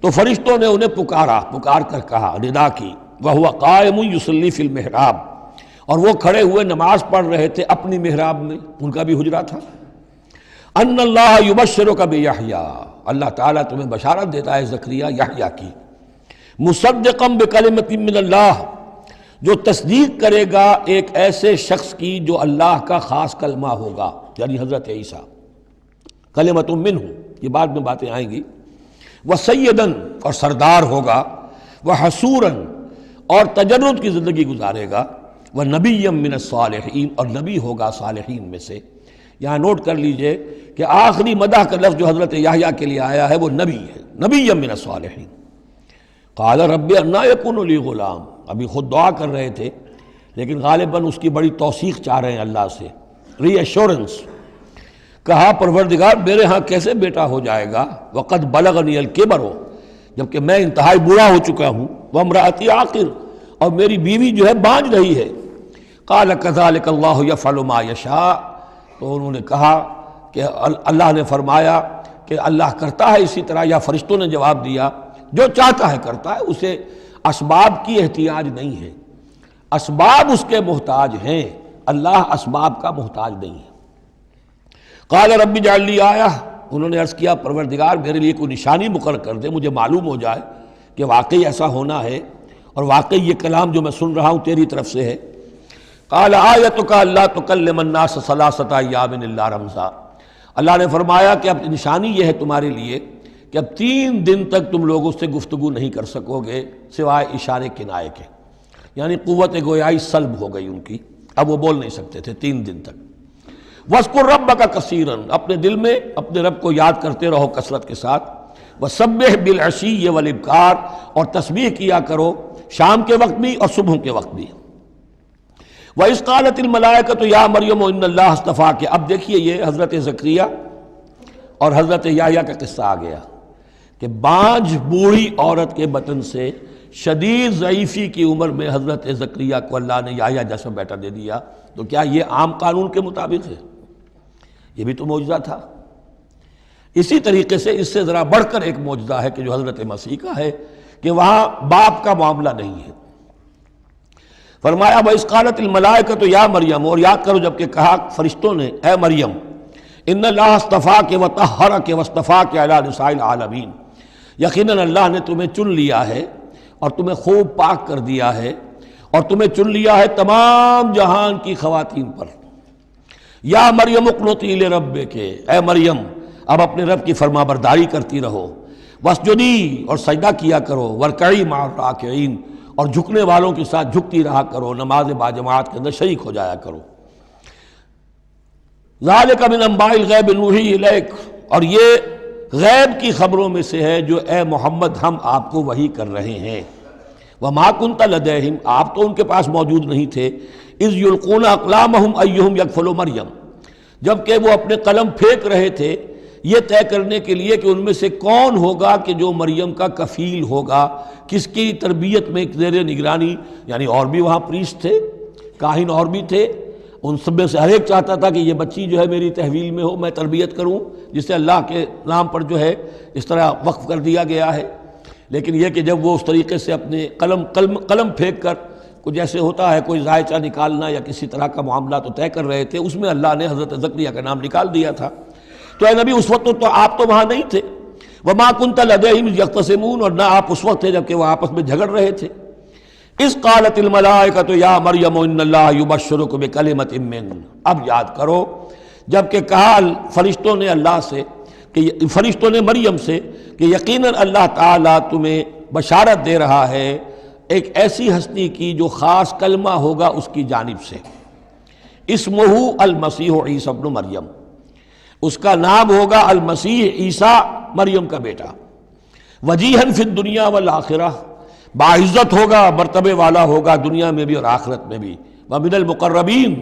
تو فرشتوں نے انہیں پکار کر کہا، ندا کی، وہو قائم یصلی فی المحراب، اور وہ کھڑے ہوئے نماز پڑھ رہے تھے اپنی محراب میں، ان کا بھی حجرہ تھا۔ ان اللہ یبشرک بیحییٰ، اللہ تعالیٰ تمہیں بشارت دیتا ہے زکریا یحییٰ کی، مصدقا بکلمۃ من اللہ، جو تصدیق کرے گا ایک ایسے شخص کی جو اللہ کا خاص کلمہ ہوگا، یعنی حضرت عیسیٰ، کلمۃ منہ، یہ بعد میں باتیں آئیں گی، وسیداً، اور سردار ہوگا، وحسوراً، اور تجرد کی زندگی گزارے گا، ونبیًا من الصالحین، اور نبی ہوگا صالحین میں سے۔ یہاں نوٹ کر لیجئے کہ آخری مدح کا لفظ جو حضرت یحییٰ کے لیے آیا ہے وہ نبی ہے، نبیًا من الصالحین۔ قال رب انا یکون لی غلام، ابھی خود دعا کر رہے تھے لیکن غالباً اس کی بڑی توثیق چاہ رہے ہیں اللہ سے، ری ایشورنس۔ کہا پروردگار میرے ہاں کیسے بیٹا ہو جائے گا، وقد بلغنی الکبر، جبکہ میں انتہائی بوڑھا ہو چکا ہوں، وامرأتی عاقر، اور میری بیوی جو ہے بانجھ رہی ہے۔ قال کذلک اللہ یفعل ما یشاء، تو انہوں نے کہا کہ اللہ نے فرمایا کہ اللہ کرتا ہے اسی طرح، یا فرشتوں نے جواب دیا جو چاہتا ہے کرتا ہے، اسے اسباب کی احتیاج نہیں ہے، اسباب اس کے محتاج ہیں، اللہ اسباب کا محتاج نہیں ہے۔ قال رب اجعل لی آیہ، انہوں نے عرض کیا پروردگار میرے لیے کوئی نشانی مقرر کر دے، مجھے معلوم ہو جائے کہ واقعی ایسا ہونا ہے اور واقعی یہ کلام جو میں سن رہا ہوں تیری طرف سے ہے۔ قال آیتک الا تکلم الناس ثلاثۃ ایام الا رمزا، اللہ نے فرمایا کہ اب نشانی یہ ہے تمہارے لیے کہ اب 3 دن تک تم لوگوں سے گفتگو نہیں کر سکو گے سوائے اشارے کنائے کے، یعنی قوت گویائی سلب ہو گئی ان کی، اب وہ بول نہیں سکتے تھے 3 دن تک۔ وَاذْكُرْ رَبَّكَ كَثِيرًا، اپنے دل میں اپنے رب کو یاد کرتے رہو کثرت کے ساتھ۔ وَسَبِّحْ بِالْعَشِيِّ وَالْإِبْكَارِ، اور تسبیح کیا کرو شام کے وقت بھی اور صبح کے وقت بھی۔ وَإِذْ قَالَتِ الْمَلَائِكَةُ يَا مَرْيَمُ إِنَّ اللَّهَ اصْطَفَاكِ، اب دیکھیے یہ حضرت زکریا اور حضرت یحییٰ کا قصہ آ گیا کہ بانجھ بوڑھی عورت کے بطن سے شدید ضعیفی کی عمر میں حضرت زکریہ کو اللہ نے یحییٰ جیسا بیٹا دے دیا، تو کیا یہ عام قانون کے مطابق ہے؟ یہ بھی تو معجزہ تھا۔ اسی طریقے سے اس سے ذرا بڑھ کر ایک معجزہ ہے کہ جو حضرت مسیح کا ہے کہ وہاں باپ کا معاملہ نہیں ہے۔ فرمایا وَإِذْ قَالَتِ الْمَلَائِكَةُ يَا مَرْيَمُ، اور یاد کرو جب کہ کہا فرشتوں نے اے مریم، ان اللہ اصطفاک وطہرک واصطفاک علی نساء العالمین، یقیناً اللہ نے تمہیں چن لیا ہے اور تمہیں خوب پاک کر دیا ہے اور تمہیں چن لیا ہے تمام جہان کی خواتین پر۔ یا مریم اقنتی لربک، اے مریم اب اپنے رب کی فرما برداری کرتی رہو، واسجدی، اور سجدہ کیا کرو، ورکعی مع الراکعین، اور جھکنے والوں کے ساتھ جھکتی رہا کرو، نماز باجماعت کے اندر شریک ہو جایا کرو۔ ذالک من انباء الغیب نوحی الیک، اور یہ غیب کی خبروں میں سے ہے جو اے محمد ہم آپ کو وحی کر رہے ہیں۔ وما کنت لدیہم، آپ تو ان کے پاس موجود نہیں تھے، اذ یلقون اقلامہم ایہم یکفل مریم، جبکہ وہ اپنے قلم پھینک رہے تھے یہ طے کرنے کے لیے کہ ان میں سے کون ہوگا کہ جو مریم کا کفیل ہوگا، کس کی تربیت میں زیر نگرانی، یعنی اور بھی وہاں پریسٹ تھے، کاہن اور بھی تھے، ان سب میں سے ہر ایک چاہتا تھا کہ یہ بچی جو ہے میری تحویل میں ہو، میں تربیت کروں، جسے اللہ کے نام پر جو ہے اس طرح وقف کر دیا گیا ہے۔ لیکن یہ کہ جب وہ اس طریقے سے اپنے قلم پھینک کر کچھ جیسے ہوتا ہے کوئی ذائچہ نکالنا یا کسی طرح کا معاملہ تو طے کر رہے تھے، اس میں اللہ نے حضرت زکریا کا نام نکال دیا تھا۔ تو اے نبی اس وقت تو آپ تو وہاں نہیں تھے، وما کنت لدیہم یختصمون، اور نہ آپ اس وقت تھے جبکہ وہ آپس میں جھگڑ رہے تھے۔ اذ قالت الملائکۃ یا مریم ان اللہ یبشرک بکلمۃ من، اب یاد کرو جب کہ کہا فرشتوں نے اللہ سے، کہ فرشتوں نے مریم سے کہ یقیناً اللہ تعالیٰ تمہیں بشارت دے رہا ہے ایک ایسی ہستی کی جو خاص کلمہ ہوگا اس کی جانب سے، اسمہ المسیح عیسی ابن مریم، اس کا نام ہوگا المسیح عیسیٰ مریم کا بیٹا، وجیہاً فی الدنیا والآخرہ، باعزت ہوگا، مرتبے والا ہوگا دنیا میں بھی اور آخرت میں بھی، ومن المقربین،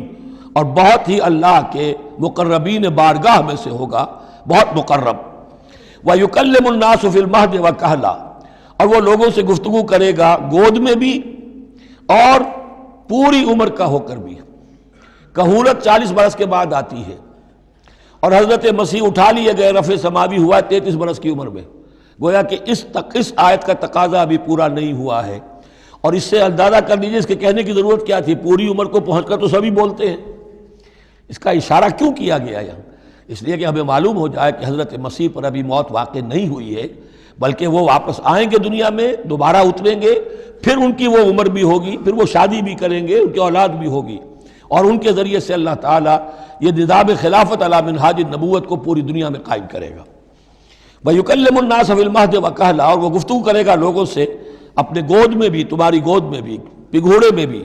اور بہت ہی اللہ کے مقربین بارگاہ میں سے ہوگا، بہت مقرب، وَيُكَلِّمُ النَّاسُ فِي الْمَهْدِ وَكَهْلًا، اور وہ لوگوں سے گفتگو کرے گا گود میں بھی اور پوری عمر کا ہو کر بھی۔ کہولت 40 برس کے بعد آتی ہے، اور حضرت مسیح اٹھا لیے گئے، رفع سماوی ہوا 33 برس کی عمر میں، گویا کہ اس آیت کا تقاضا ابھی پورا نہیں ہوا ہے۔ اور اس سے اندازہ کر لیجیے اس کے کہنے کی ضرورت کیا تھی، پوری عمر کو پہنچ کر تو سبھی بولتے ہیں، اس کا اشارہ کیوں کیا گیا یہاں؟ اس لیے کہ ہمیں معلوم ہو جائے کہ حضرت مسیح پر ابھی موت واقع نہیں ہوئی ہے، بلکہ وہ واپس آئیں گے دنیا میں، دوبارہ اتریں گے، پھر ان کی وہ عمر بھی ہوگی، پھر وہ شادی بھی کریں گے، ان کی اولاد بھی ہوگی، اور ان کے ذریعے سے اللہ تعالیٰ یہ نظام خلافت علی منہاج النبوت کو پوری دنیا میں قائم کرے گا۔ وَيُكَلِّمُ النَّاسَ فِي الْمَهْدِ وَكَهْلًا، اور وہ گفتگو کرے گا لوگوں سے اپنے گود میں بھی، تمہاری گود میں بھی، پگھوڑے میں بھی،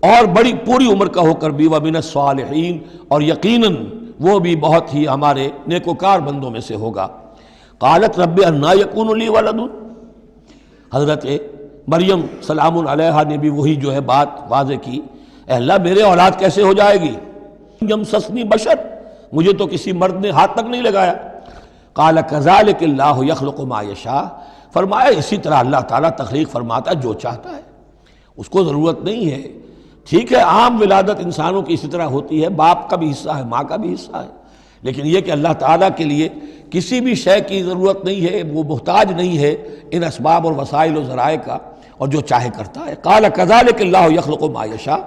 اور بڑی پوری عمر کا ہو کر بھی، وَمِنَ الصَّالِحِينَ، اور یقیناً وہ بھی بہت ہی ہمارے نیکوکار بندوں میں سے ہوگا۔ قالت رب انا یکون لی ولد، حضرت مریم سلام علیہا نے بھی وہی جو ہے بات واضح کی، اے اللہ میرے اولاد کیسے ہو جائے گی، یمسسنی بشر، مجھے تو کسی مرد نے ہاتھ تک نہیں لگایا۔ قال کذالک اللہ یخلق ما یشاء، فرمایا اسی طرح اللہ تعالیٰ تخلیق فرماتا جو چاہتا ہے، اس کو ضرورت نہیں ہے۔ ٹھیک ہے عام ولادت انسانوں کی اسی طرح ہوتی ہے، باپ کا بھی حصہ ہے، ماں کا بھی حصہ ہے، لیکن یہ کہ اللہ تعالیٰ کے لیے کسی بھی شے کی ضرورت نہیں ہے، وہ محتاج نہیں ہے ان اسباب اور وسائل و ذرائع کا، اور جو چاہے کرتا ہے۔ قال کذالک اللہ یخلق ما یشاء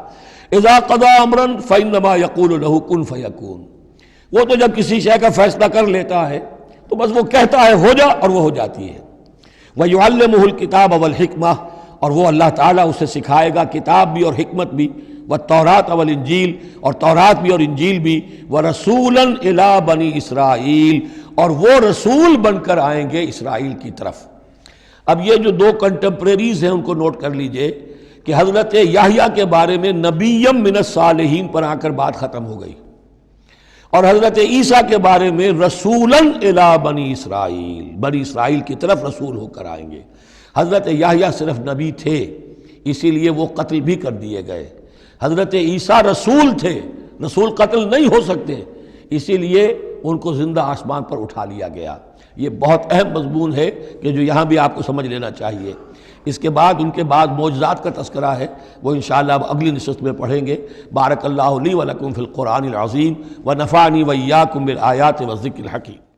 اذا قضى امرا فانما يقول له كن فيكون، وہ تو جب کسی شے کا فیصلہ کر لیتا ہے تو بس وہ کہتا ہے ہو جا اور وہ ہو جاتی ہے۔ وَيُعَلِّمُهُ الْكِتَابَ وَالْحِكْمَةَ، اور وہ اللہ تعالیٰ اسے سکھائے گا کتاب بھی اور حکمت بھی، وَالتَّوْرَاةَ وَالْإِنْجِيلَ، اور تورات بھی اور انجیل بھی، وَرَسُولًا إِلَىٰ بَنِي إِسْرَائِيل، اور وہ رسول بن کر آئیں گے اسرائیل کی طرف۔ اب یہ جو دو کنٹمپریریز ہیں ان کو نوٹ کر لیجئے کہ حضرت یحییٰ کے بارے میں نبیم من الصالحین پر آ کر بات ختم ہو گئی، اور حضرت عیسیٰ کے بارے میں رسولاً الی بنی اسرائیل، بنی اسرائیل کی طرف رسول ہو کر آئیں گے۔ حضرت یحییٰ صرف نبی تھے، اسی لیے وہ قتل بھی کر دیے گئے۔ حضرت عیسیٰ رسول تھے، رسول قتل نہیں ہو سکتے، اسی لیے ان کو زندہ آسمان پر اٹھا لیا گیا۔ یہ بہت اہم مضمون ہے کہ جو یہاں بھی آپ کو سمجھ لینا چاہیے۔ اس کے بعد ان کے بعد معجزات کا تذکرہ ہے، وہ انشاءاللہ اب اگلی نشست میں پڑھیں گے۔ بارک اللہ لی و لکم فی القرآن العظیم و نفعنی و ایاکم بالآیات والذکر الحکیم۔